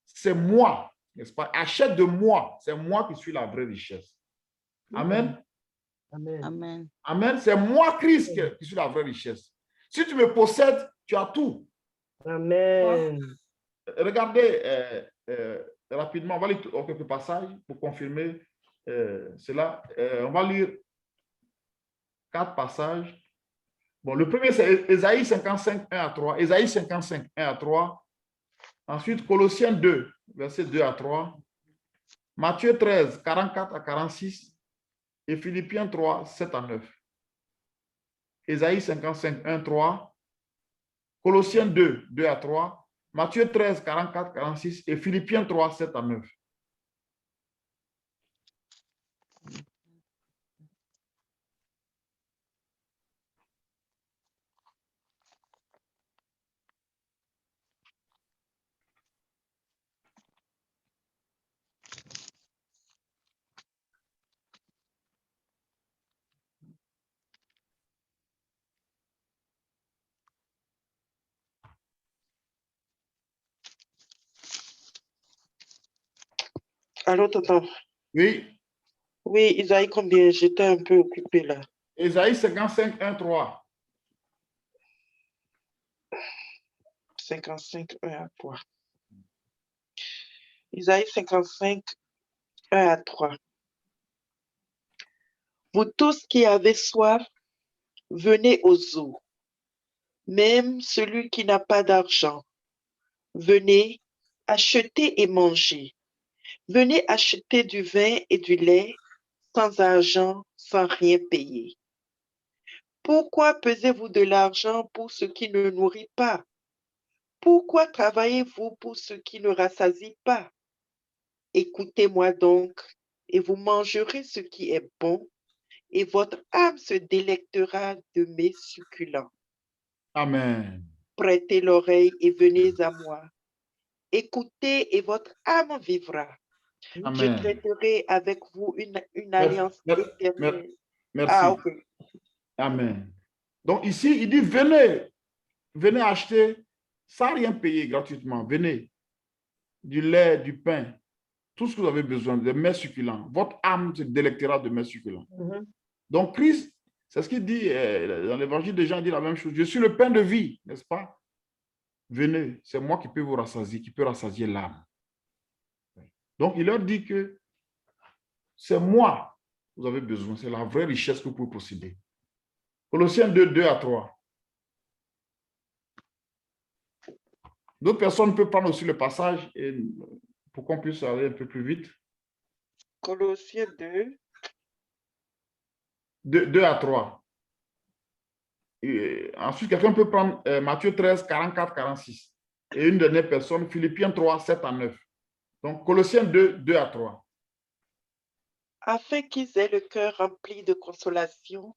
C'est moi, n'est-ce pas? Achète de moi. C'est moi qui suis la vraie richesse. Amen. Amen. Amen. Amen. C'est moi, Christ, qui suis la vraie richesse. Si tu me possèdes, tu as tout. Amen. Regardez rapidement, on va lire quelques passages pour confirmer cela. On va lire 4 passages. Bon, le premier, c'est Ésaïe 55, 1 à 3. Ésaïe 55, 1 à 3. Ensuite, Colossiens 2, versets 2 à 3. Matthieu 13, 44 à 46. Et Philippiens 3, 7 à 9. Ésaïe 55, 1, 3. Colossiens 2, 2 à 3. Matthieu 13, 44, 46. Et Philippiens 3, 7 à 9. Allô, tonton? Oui. Oui, Isaïe, combien? J'étais un peu occupée là. Ésaïe 55, 1, 3. 55, 1 à 3. Isaïe 55, 1 à 3. Vous tous qui avez soif, venez aux eaux. Même celui qui n'a pas d'argent, venez acheter et manger. Venez acheter du vin et du lait sans argent, sans rien payer. Pourquoi pesez-vous de l'argent pour ce qui ne nourrit pas? Pourquoi travaillez-vous pour ce qui ne rassasie pas? Écoutez-moi donc, et vous mangerez ce qui est bon, et votre âme se délectera de mes succulents. Amen. Prêtez l'oreille et venez à moi. Écoutez et votre âme vivra. Je Amen. traiterai avec vous une alliance éternelle. Merci. Ah, ok. Amen. Donc ici, il dit, venez acheter sans rien payer gratuitement. Venez. Du lait, du pain, tout ce que vous avez besoin, des mets succulents. Votre âme se délectera de mets succulents. Donc Christ, c'est ce qu'il dit dans l'évangile de Jean, il dit la même chose. Je suis le pain de vie, n'est-ce pas? Venez, c'est moi qui peux vous rassasier, qui peut rassasier l'âme. Donc il leur dit que c'est moi que vous avez besoin, c'est la vraie richesse que vous pouvez posséder. Colossiens 2, 2 à 3. D'autres personnes peuvent prendre aussi le passage pour qu'on puisse aller un peu plus vite. Colossiens 2. 2 à 3. Et ensuite, quelqu'un peut prendre Matthieu 13, 44, 46. Et une dernière personne, Philippiens 3, 7 à 9. Donc, Colossiens 2, 2 à 3. Afin qu'ils aient le cœur rempli de consolation,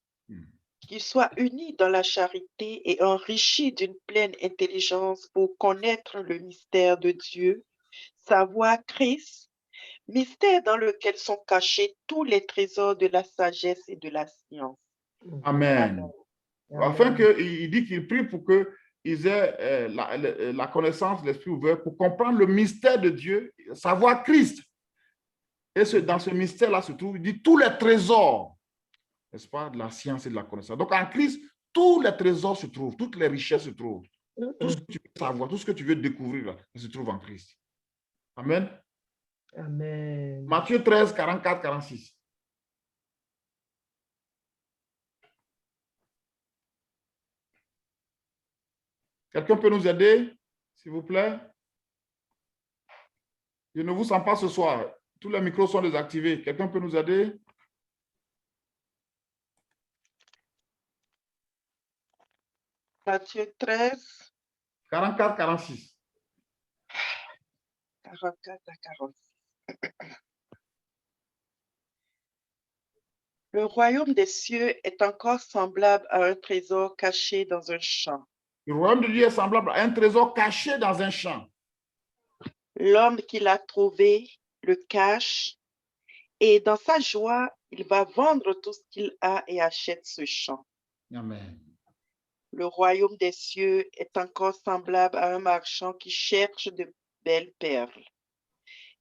qu'ils soient unis dans la charité et enrichis d'une pleine intelligence pour connaître le mystère de Dieu, savoir Christ, mystère dans lequel sont cachés tous les trésors de la sagesse et de la science. Amen. Afin qu'il dit qu'il prie pour qu'ils aient la connaissance, l'esprit ouvert, pour comprendre le mystère de Dieu, savoir Christ. Et dans ce mystère-là se trouve, il dit tous les trésors, n'est-ce pas, de la science et de la connaissance. Donc en Christ, tous les trésors se trouvent, toutes les richesses se trouvent. Tout ce que tu veux savoir, tout ce que tu veux découvrir, là, se trouve en Christ. Amen. Amen. Matthieu 13, 44, 46. Quelqu'un peut nous aider, s'il vous plaît? Je ne vous sens pas ce soir. Tous les micros sont désactivés. Quelqu'un peut nous aider? Matthieu 13, 44, 46. 44 à 46. Le royaume des cieux est encore semblable à un trésor caché dans un champ. Le royaume de Dieu est semblable à un trésor caché dans un champ. L'homme qui l'a trouvé le cache et dans sa joie, il va vendre tout ce qu'il a et achète ce champ. Amen. Le royaume des cieux est encore semblable à un marchand qui cherche de belles perles.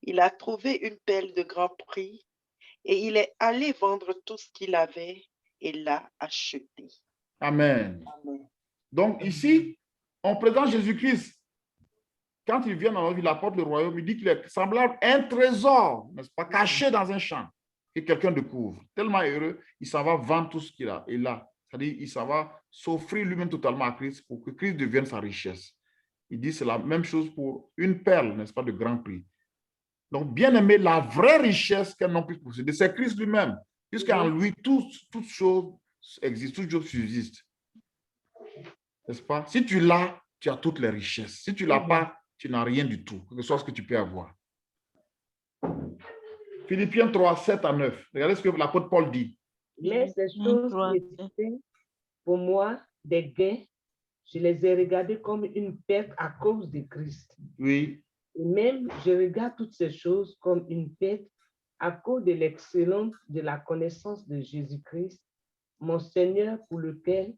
Il a trouvé une perle de grand prix et il est allé vendre tout ce qu'il avait et l'a acheté. Amen. Amen. Donc ici, on présente Jésus-Christ. Quand il vient dans notre vie, il apporte le royaume, il dit qu'il est semblable à un trésor, n'est-ce pas, caché dans un champ, que quelqu'un découvre. Tellement heureux, il s'en va vendre tout ce qu'il a. Et là, c'est-à-dire, il s'en va s'offrir lui-même totalement à Christ pour que Christ devienne sa richesse. Il dit c'est la même chose pour une perle, n'est-ce pas, de grand prix. Donc, bien aimé, la vraie richesse qu'un homme puisse posséder, c'est Christ lui-même, puisqu'en lui, toutes choses existent, toutes choses subsistent. N'est-ce pas? Si tu l'as, tu as toutes les richesses. Si tu ne l'as pas, tu n'as rien du tout, que ce soit ce que tu peux avoir. Philippiens 3, 7 à 9. Regardez ce que l'apôtre Paul dit. Mais ces choses qui étaient pour moi des gains, je les ai regardées comme une perte à cause de Christ. Oui. Et même, je regarde toutes ces choses comme une perte à cause de l'excellence de la connaissance de Jésus-Christ, mon Seigneur, pour lequel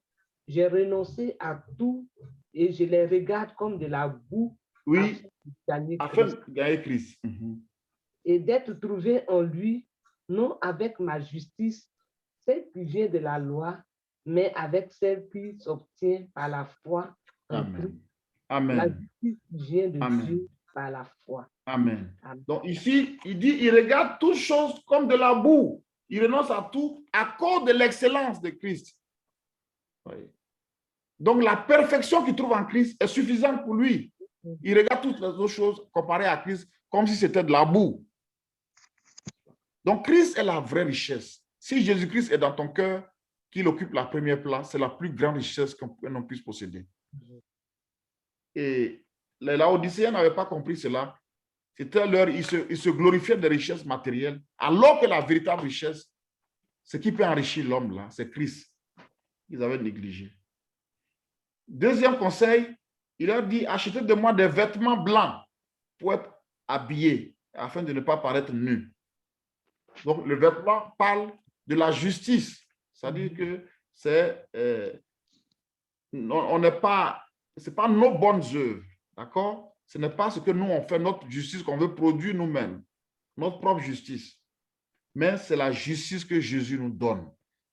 j'ai renoncé à tout et je les regarde comme de la boue. Oui, afin Christ. de gagner Christ. Et d'être trouvé en lui, non avec ma justice, celle qui vient de la loi, mais avec celle qui s'obtient par la foi en Christ. Amen. La justice qui vient de Amen. Dieu par la foi. Amen. Amen. Donc ici, il dit, il regarde toutes choses comme de la boue. Il renonce à tout à cause de l'excellence de Christ. Oui. Donc la perfection qu'il trouve en Christ est suffisante pour lui. Il regarde toutes les autres choses comparées à Christ comme si c'était de la boue. Donc Christ est la vraie richesse. Si Jésus-Christ est dans ton cœur, qu'il occupe la première place, c'est la plus grande richesse qu'un homme puisse posséder. Et les Laodicéens n'avaient pas compris cela. C'était leur, ils se glorifiaient des richesses matérielles, alors que la véritable richesse, ce qui peut enrichir l'homme là, c'est Christ. Ils avaient négligé. Deuxième conseil, il leur dit, achetez de moi des vêtements blancs pour être habillés, afin de ne pas paraître nus. Donc, le vêtement parle de la justice. C'est-à-dire que on n'est pas, c'est pas nos bonnes œuvres, d'accord? Ce n'est pas ce que nous on fait, notre justice qu'on veut produire nous-mêmes, notre propre justice. Mais c'est la justice que Jésus nous donne.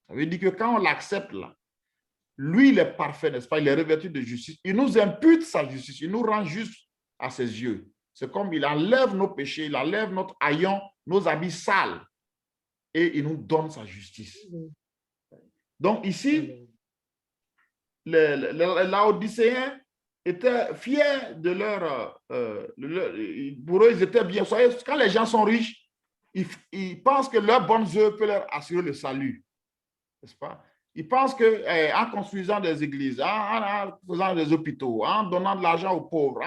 Ça veut dire que quand on l'accepte là, lui, il est parfait, n'est-ce pas? Il est revêtu de justice. Il nous impute sa justice. Il nous rend juste à ses yeux. C'est comme il enlève nos péchés, il enlève notre haillon, nos habits sales, et il nous donne sa justice. Donc ici, les Laodicéens étaient fiers de pour eux, ils étaient bien. Vous savez, quand les gens sont riches, ils pensent que leurs bonnes œuvres peuvent leur assurer le salut. N'est-ce pas? Ils pensent qu'en construisant des églises, en faisant des hôpitaux, en donnant de l'argent aux pauvres,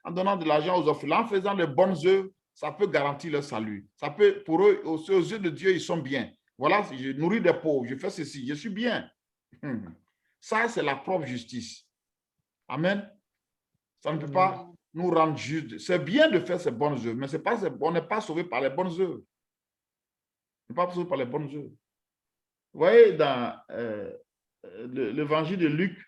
en donnant de l'argent aux orphelins, en faisant les bonnes œuvres, ça peut garantir leur salut. Ça peut, pour eux, aux yeux de Dieu, ils sont bien. Voilà, je nourris des pauvres, je fais ceci, je suis bien. Ça, c'est la propre justice. Amen. Ça ne peut pas nous rendre justes. C'est bien de faire ces bonnes œuvres, mais on n'est pas sauvé par les bonnes œuvres. On n'est pas sauvé par les bonnes œuvres. Vous voyez, dans l'évangile de Luc,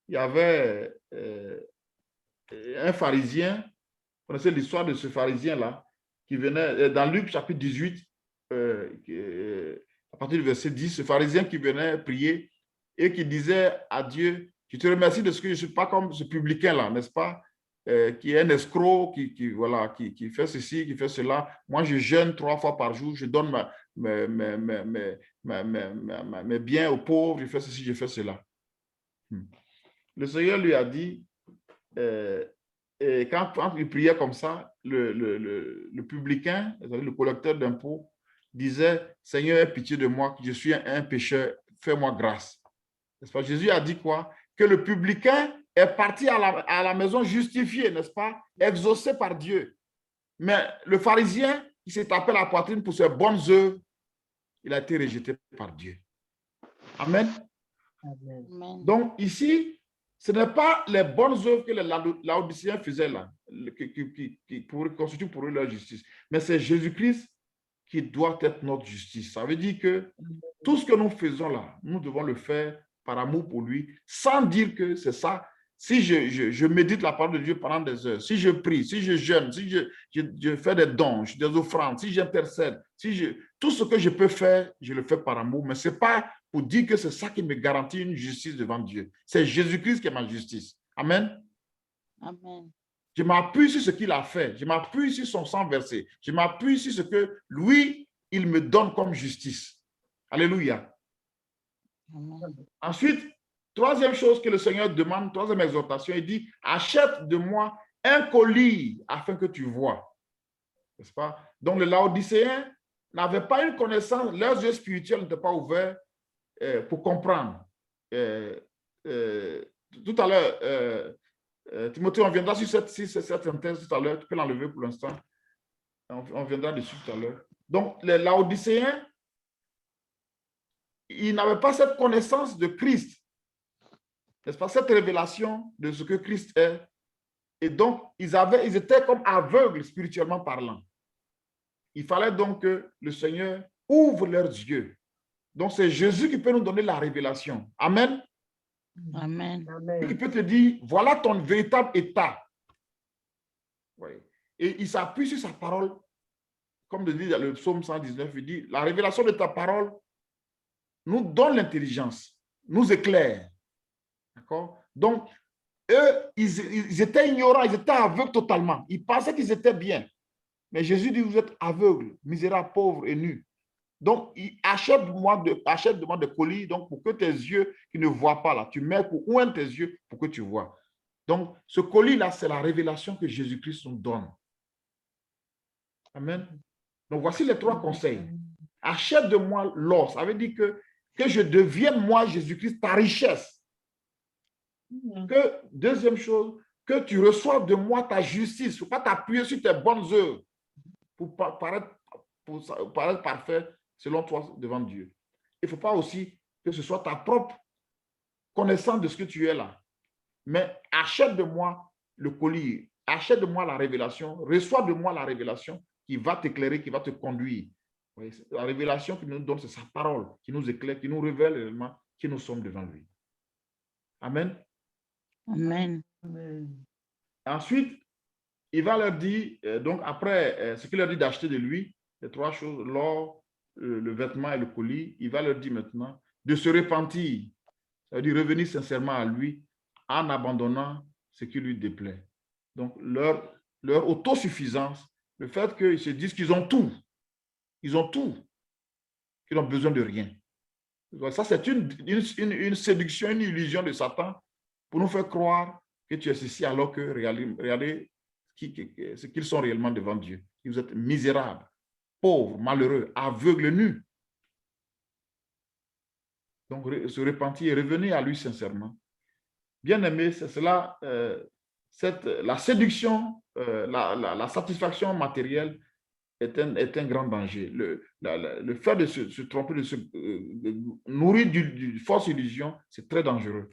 il y avait un pharisien, vous connaissez l'histoire de ce pharisien-là, qui venait, dans Luc chapitre 18, à partir du verset 10, ce pharisien qui venait prier et qui disait à Dieu, je te remercie de ce que je ne suis pas comme ce publicain-là, n'est-ce pas, qui est un escroc, qui fait ceci, qui fait cela. Moi, je jeûne 3 fois par jour, je donne mes biens aux pauvres, je fais ceci, je fais cela. Le Seigneur lui a dit, et quand il priait comme ça, le publicain, le collecteur d'impôts, disait, Seigneur, aie pitié de moi, je suis un pécheur, fais-moi grâce. N'est-ce pas? Jésus a dit quoi? Que le publicain est parti à la maison justifié, n'est-ce pas? Exaucé par Dieu. Mais le pharisien, qui s'est tapé la poitrine pour ses bonnes œuvres, il a été rejeté par Dieu. Amen. Amen. Donc ici, ce n'est pas les bonnes œuvres que les Laodicéens faisaient là, qui constituent pour eux leur justice, mais c'est Jésus-Christ qui doit être notre justice. Ça veut dire que tout ce que nous faisons là, nous devons le faire par amour pour lui, sans dire que c'est ça. Si je médite la parole de Dieu pendant des heures, si je prie, si je jeûne, si je fais des dons, des offrandes, si j'intercède, tout ce que je peux faire, je le fais par amour, mais ce n'est pas pour dire que c'est ça qui me garantit une justice devant Dieu. C'est Jésus-Christ qui est ma justice. Amen. Amen. Je m'appuie sur ce qu'il a fait. Je m'appuie sur son sang versé. Je m'appuie sur ce que lui, il me donne comme justice. Alléluia. Amen. Ensuite, troisième chose que le Seigneur demande, troisième exhortation, il dit, achète de moi un colis afin que tu vois. N'est-ce pas? Donc, les Laodicéens n'avaient pas une connaissance, leurs yeux spirituels n'étaient pas ouverts pour comprendre. Tout à l'heure, Timothée, on viendra sur cette synthèse tout à l'heure. Tu peux l'enlever pour l'instant. On viendra dessus tout à l'heure. Donc, les Laodicéens, ils n'avaient pas cette connaissance de Christ. N'est-ce pas? Cette révélation de ce que Christ est. Et donc, ils étaient comme aveugles spirituellement parlant. Il fallait donc que le Seigneur ouvre leurs yeux. Donc, c'est Jésus qui peut nous donner la révélation. Amen. Amen. Il peut te dire, voilà ton véritable état. Oui. Et il s'appuie sur sa parole. Comme dit le psaume 119, il dit, la révélation de ta parole nous donne l'intelligence, nous éclaire. D'accord? Donc, eux, ils étaient ignorants, ils étaient aveugles totalement. Ils pensaient qu'ils étaient bien. Mais Jésus dit, vous êtes aveugles, misérables, pauvres et nus. Donc, achète-moi des colis donc, pour que tes yeux qui ne voient pas là, tu mets pour oindre tes yeux pour que tu vois. Donc, ce colis-là, c'est la révélation que Jésus-Christ nous donne. Amen. Donc, voici les 3 conseils. Achète de moi l'or. Ça veut dire que je devienne, moi, Jésus-Christ, ta richesse. Deuxième chose, que tu reçoives de moi ta justice. Il ne faut pas t'appuyer sur tes bonnes œuvres pour paraître parfait selon toi devant Dieu. Il ne faut pas aussi que ce soit ta propre connaissance de ce que tu es là. Mais achète de moi le colis, achète de moi la révélation, reçois de moi la révélation qui va t'éclairer, qui va te conduire. Oui, la révélation qu'il nous donne, c'est sa parole qui nous éclaire, qui nous révèle réellement qui nous sommes devant lui. Amen. Amen. Ensuite, il va leur dire, donc après ce qu'il leur dit d'acheter de lui, les trois choses, l'or, le vêtement et le colis, il va leur dire maintenant de se repentir, ça veut dire revenir sincèrement à lui en abandonnant ce qui lui déplaît. Donc, leur autosuffisance, le fait qu'ils se disent qu'ils ont tout, qu'ils n'ont besoin de rien. Ça, c'est une séduction, une illusion de Satan pour nous faire croire que tu es ceci alors que regardez ce qu'ils sont réellement devant Dieu. Vous êtes misérables, pauvres, malheureux, aveugles, nus. Donc, se repentir et revenir à lui sincèrement. Bien aimé, c'est cela, la séduction, la satisfaction matérielle est un grand danger. Le fait de se tromper, de nourrir d'une fausse illusion, c'est très dangereux.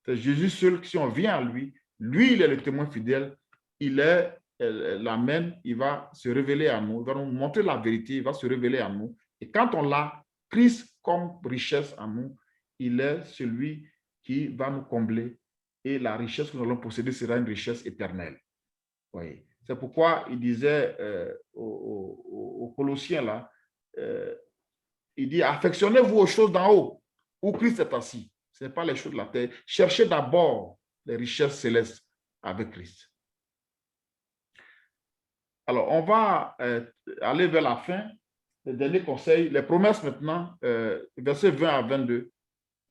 C'est Jésus seul, si on vient à lui, il est le témoin fidèle, il est l'Amen, il va se révéler à nous, il va nous montrer la vérité, il va se révéler à nous. Et quand on l'a, Christ comme richesse à nous, il est celui qui va nous combler et la richesse que nous allons posséder sera une richesse éternelle. Oui. C'est pourquoi il disait aux Colossiens, là, il dit, affectionnez-vous aux choses d'en haut, où Christ est assis. Ce n'est pas les choses de la terre. Cherchez d'abord les richesses célestes avec Christ. Alors, on va aller vers la fin. Le dernier conseil, les promesses maintenant, versets 20 à 22.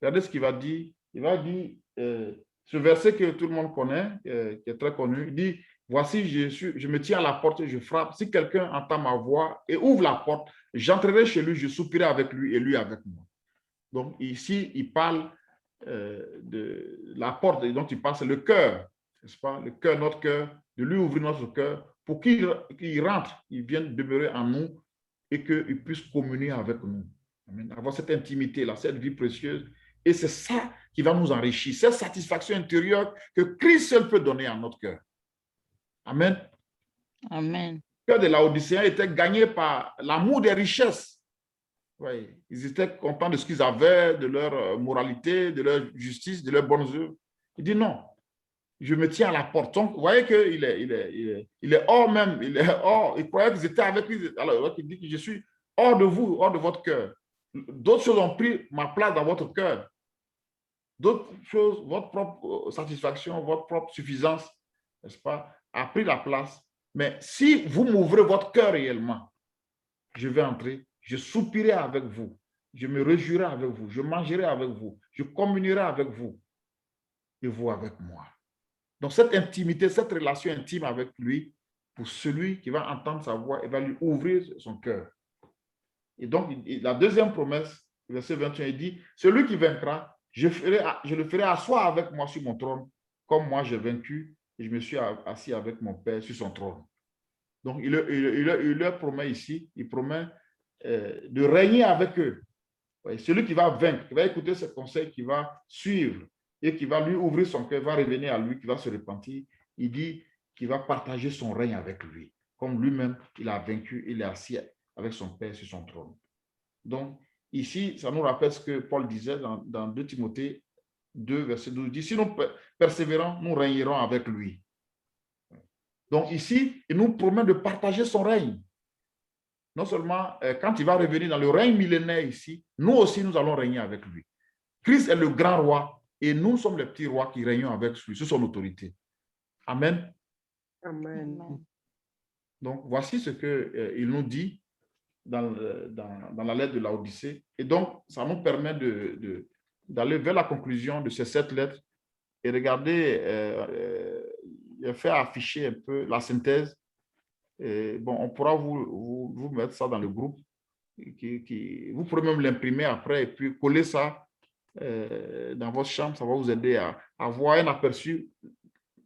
Regardez ce qu'il va dire. Il va dire, ce verset que tout le monde connaît, qui est très connu, il dit, voici, je me tiens à la porte et je frappe. Si quelqu'un entend ma voix et ouvre la porte, j'entrerai chez lui, je soupirai avec lui et lui avec moi. Donc ici, il parle de la porte dont il parle, c'est le cœur, n'est-ce pas? Le cœur, notre cœur, de lui ouvrir notre cœur pour qu'il rentre, il vienne demeurer en nous et qu'il puisse communier avec nous. Amen. Avoir cette intimité-là, cette vie précieuse. Et c'est ça qui va nous enrichir, cette satisfaction intérieure que Christ seul peut donner à notre cœur. Amen. Amen. Le cœur de Laodicéens était gagné par l'amour des richesses. Oui, ils étaient contents de ce qu'ils avaient, de leur moralité, de leur justice, de leurs bonnes œuvres. Il dit non, je me tiens à la porte. Donc, vous voyez qu'il est hors même, il est hors. Il croyait qu'ils étaient avec lui. Alors, il dit que je suis hors de vous, hors de votre cœur. D'autres choses ont pris ma place dans votre cœur. D'autres choses, votre propre satisfaction, votre propre suffisance, n'est-ce pas, a pris la place. Mais si vous m'ouvrez votre cœur réellement, je vais entrer, je soupirai avec vous, je me réjouirai avec vous, je mangerai avec vous, je communierai avec vous et vous avec moi. Donc cette intimité, cette relation intime avec lui, pour celui qui va entendre sa voix, il va lui ouvrir son cœur. Et donc la deuxième promesse, verset 21, il dit, celui qui vaincra, je le ferai asseoir avec moi sur mon trône, comme moi j'ai vaincu et je me suis assis avec mon Père sur son trône. Donc, il leur promet ici, il promet de régner avec eux. Ouais, celui qui va vaincre, qui va écouter ses conseils, qui va suivre et qui va lui ouvrir son cœur, va revenir à lui, qui va se repentir, il dit qu'il va partager son règne avec lui. Comme lui-même, il a vaincu, il est assis avec son Père sur son trône. Donc, ici, ça nous rappelle ce que Paul disait dans 2 Timothée 2, verset 12. Il dit, si nous persévérons, nous régnerons avec lui. Donc ici, il nous promet de partager son règne. Non seulement quand il va revenir dans le règne millénaire ici, nous aussi nous allons régner avec lui. Christ est le grand roi et nous sommes les petits rois qui régnons avec lui, sous son autorité. Amen. Amen. Donc voici ce qu'il nous dit dans la lettre de Laodicée. Et donc ça nous permet d'aller vers la conclusion de ces 7 lettres et regarder, faire afficher un peu la synthèse. Et bon, on pourra vous mettre ça dans le groupe. Vous pourrez même l'imprimer après et puis coller ça dans votre chambre. Ça va vous aider à avoir un aperçu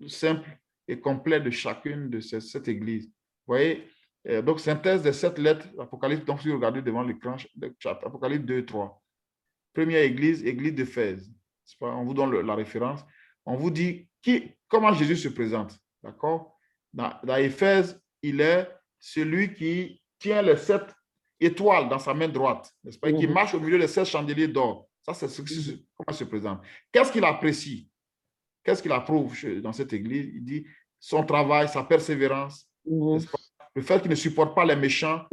simple et complet de chacune de cette église. Vous voyez, donc synthèse de 7 lettres, Apocalypse, donc si vous regardez devant l'écran, Apocalypse 2 et 3. Première église, église d'Éphèse. On vous donne la référence. On vous dit comment Jésus se présente. D'accord? Dans Éphèse, il est celui qui tient les 7 étoiles dans sa main droite, n'est-ce pas, et qui Mhm. marche au milieu des 7 chandeliers d'or. Ça, c'est comment il se présente. Qu'est-ce qu'il apprécie? Qu'est-ce qu'il approuve dans cette église? Il dit son travail, sa persévérance, Mhm. le fait qu'il ne supporte pas les méchants,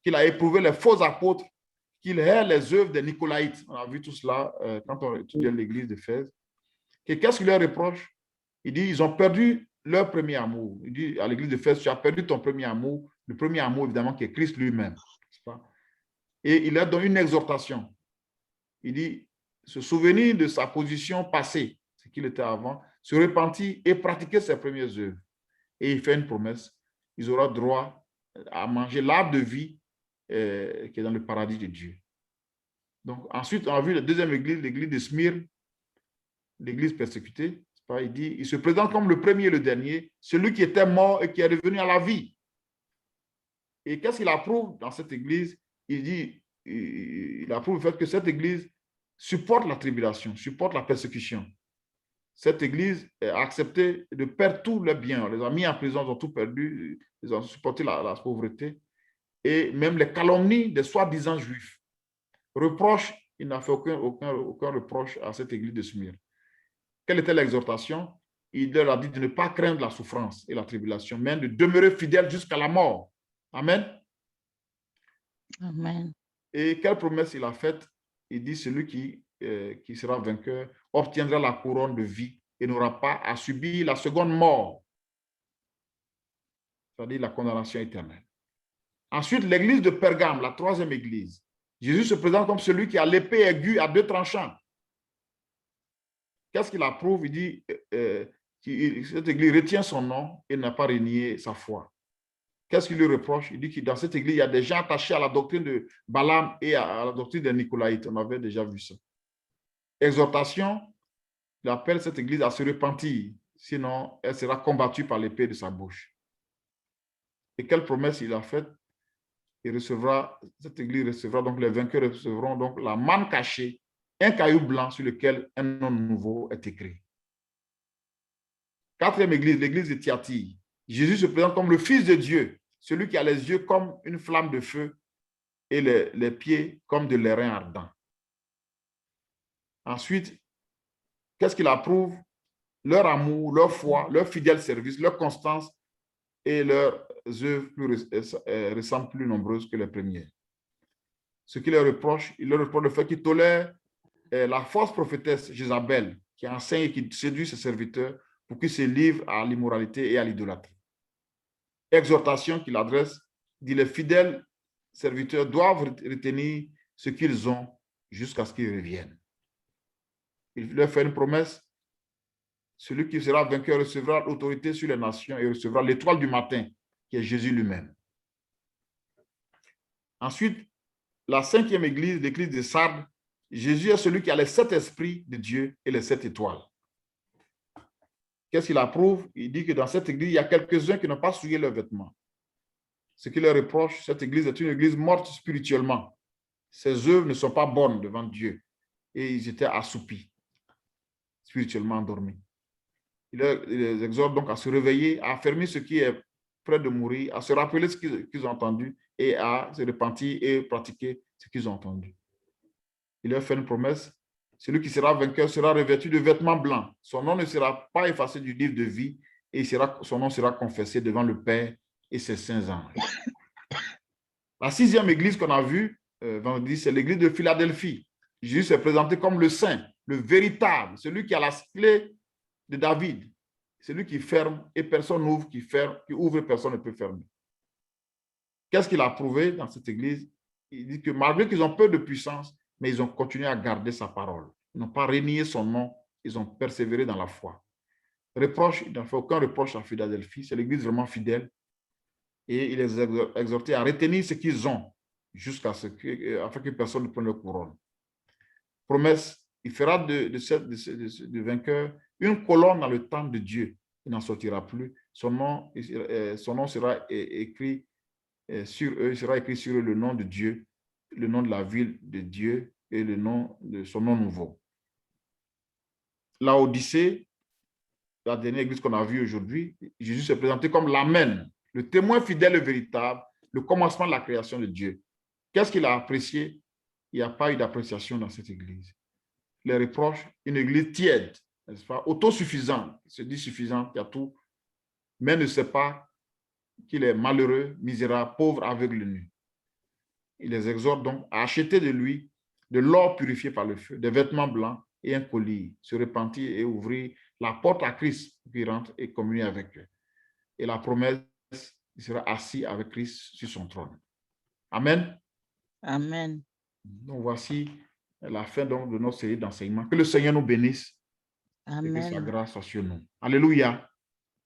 qu'il a éprouvé les faux apôtres, qu'il hait les œuvres des Nicolaïtes. On a vu tout cela quand on étudiait l'église d'Éphèse. Qu'est-ce qu'il leur reproche? Il dit, ils ont perdu leur premier amour. Il dit à l'église d'Éphèse, tu as perdu ton premier amour, le premier amour évidemment qui est Christ lui-même. Et il leur donne une exhortation. Il dit, se souvenir de sa position passée, ce qu'il était avant, se repentir et pratiquer ses premières œuvres. Et il fait une promesse, ils auront droit à manger l'arbre de vie qui est dans le paradis de Dieu. Donc ensuite, on a vu la deuxième église, l'église de Smyrne, l'église persécutée. Il dit, il se présente comme le premier et le dernier, celui qui était mort et qui est revenu à la vie. Et qu'est-ce qu'il approuve dans cette église? Il dit, il approuve le fait que cette église supporte la tribulation, supporte la persécution. Cette église a accepté de perdre tous leurs biens. On les a mis en prison, ils ont tout perdu, ils ont supporté la pauvreté. Et même les calomnies des soi-disant juifs. Reproche, il n'a fait aucun reproche à cette église de Smyrne. Quelle était l'exhortation? Il leur a dit de ne pas craindre la souffrance et la tribulation, mais de demeurer fidèle jusqu'à la mort. Amen. Amen. Et quelle promesse il a faite? Il dit, celui qui sera vainqueur obtiendra la couronne de vie et n'aura pas à subir la seconde mort, c'est-à-dire la condamnation éternelle. Ensuite, l'église de Pergame, la troisième église. Jésus se présente comme celui qui a l'épée aiguë à 2 tranchants. Qu'est-ce qu'il approuve? Il dit, cette église retient son nom et n'a pas renié sa foi. Qu'est-ce qu'il lui reproche? Il dit que dans cette église, il y a des gens attachés à la doctrine de Balaam et à la doctrine des Nicolaïtes. On avait déjà vu ça. Exhortation, il appelle cette église à se repentir, sinon elle sera combattue par l'épée de sa bouche. Et quelle promesse il a faite? Cette église recevra, donc les vainqueurs recevront donc la manne cachée, un caillou blanc sur lequel un nom nouveau est écrit. Quatrième église, l'église de Thyatire. Jésus se présente comme le Fils de Dieu, celui qui a les yeux comme une flamme de feu et les pieds comme de l'airain ardent. Ensuite, qu'est-ce qu'il approuve? Leur amour, leur foi, leur fidèle service, leur constance et leurs œuvres ressemblent plus nombreuses que les premières. Ce qu'il leur reproche, il leur reproche le fait qu'ils tolèrent la fausse prophétesse Jézabel, qui enseigne et qui séduit ses serviteurs pour qu'ils se livrent à l'immoralité et à l'idolâtrie. Exhortation qu'il adresse, dit les fidèles serviteurs doivent retenir ce qu'ils ont jusqu'à ce qu'ils reviennent. Il leur fait une promesse, celui qui sera vainqueur recevra l'autorité sur les nations et recevra l'étoile du matin, qui est Jésus lui-même. Ensuite, la cinquième église, l'église de Sardes, Jésus est celui qui a les 7 esprits de Dieu et les 7 étoiles. Qu'est-ce qu'il approuve? Il dit que dans cette église, il y a quelques-uns qui n'ont pas souillé leurs vêtements. Ce qu'il leur reproche, cette église est une église morte spirituellement. Ses œuvres ne sont pas bonnes devant Dieu. Et ils étaient assoupis, spirituellement endormis. Il les exhorte donc à se réveiller, à affermir ce qui est près de mourir, à se rappeler ce qu'ils ont entendu et à se repentir et pratiquer ce qu'ils ont entendu. Il leur fait une promesse. Celui qui sera vainqueur sera revêtu de vêtements blancs. Son nom ne sera pas effacé du livre de vie et son nom sera confessé devant le Père et ses saints anges. La sixième église qu'on a vue vendredi, c'est l'église de Philadelphie. Jésus s'est présenté comme le saint, le véritable, celui qui a la clé de David, celui qui ferme et personne n'ouvre, qui ouvre et personne ne peut fermer. Qu'est-ce qu'il a prouvé dans cette église? Il dit que malgré qu'ils ont peu de puissance, mais ils ont continué à garder sa parole. Ils n'ont pas renié son nom, ils ont persévéré dans la foi. Reproche, il n'a fait aucun reproche à Philadelphie, c'est l'église vraiment fidèle. Et il les a exhortés à retenir ce qu'ils ont afin que personne ne prenne leur couronne. Promesse, il fera de vainqueur une colonne dans le temple de Dieu. Il n'en sortira plus. Son nom sera écrit sur eux, il sera écrit sur eux le nom de Dieu, le nom de la ville de Dieu et le nom de son nom nouveau. Laodicée, la dernière église qu'on a vue aujourd'hui, Jésus s'est présenté comme l'Amen, le témoin fidèle et véritable, le commencement de la création de Dieu. Qu'est-ce qu'il a apprécié? Il n'y a pas eu d'appréciation dans cette église. Les reproches, une église tiède, n'est-ce pas, autosuffisante, il se dit suffisante, il y a tout, mais ne sait pas qu'il est malheureux, misérable, pauvre, aveugle, nu. Il les exhorte donc à acheter de lui de l'or purifié par le feu, des vêtements blancs et un collier, se repentir et ouvrir la porte à Christ pour qu'il rentre et communie avec eux. Et la promesse, il sera assis avec Christ sur son trône. Amen. Amen. Donc voici la fin donc de notre série d'enseignements. Que le Seigneur nous bénisse et que sa Amen. grâce soit sur nous. Alléluia.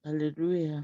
Hallelujah.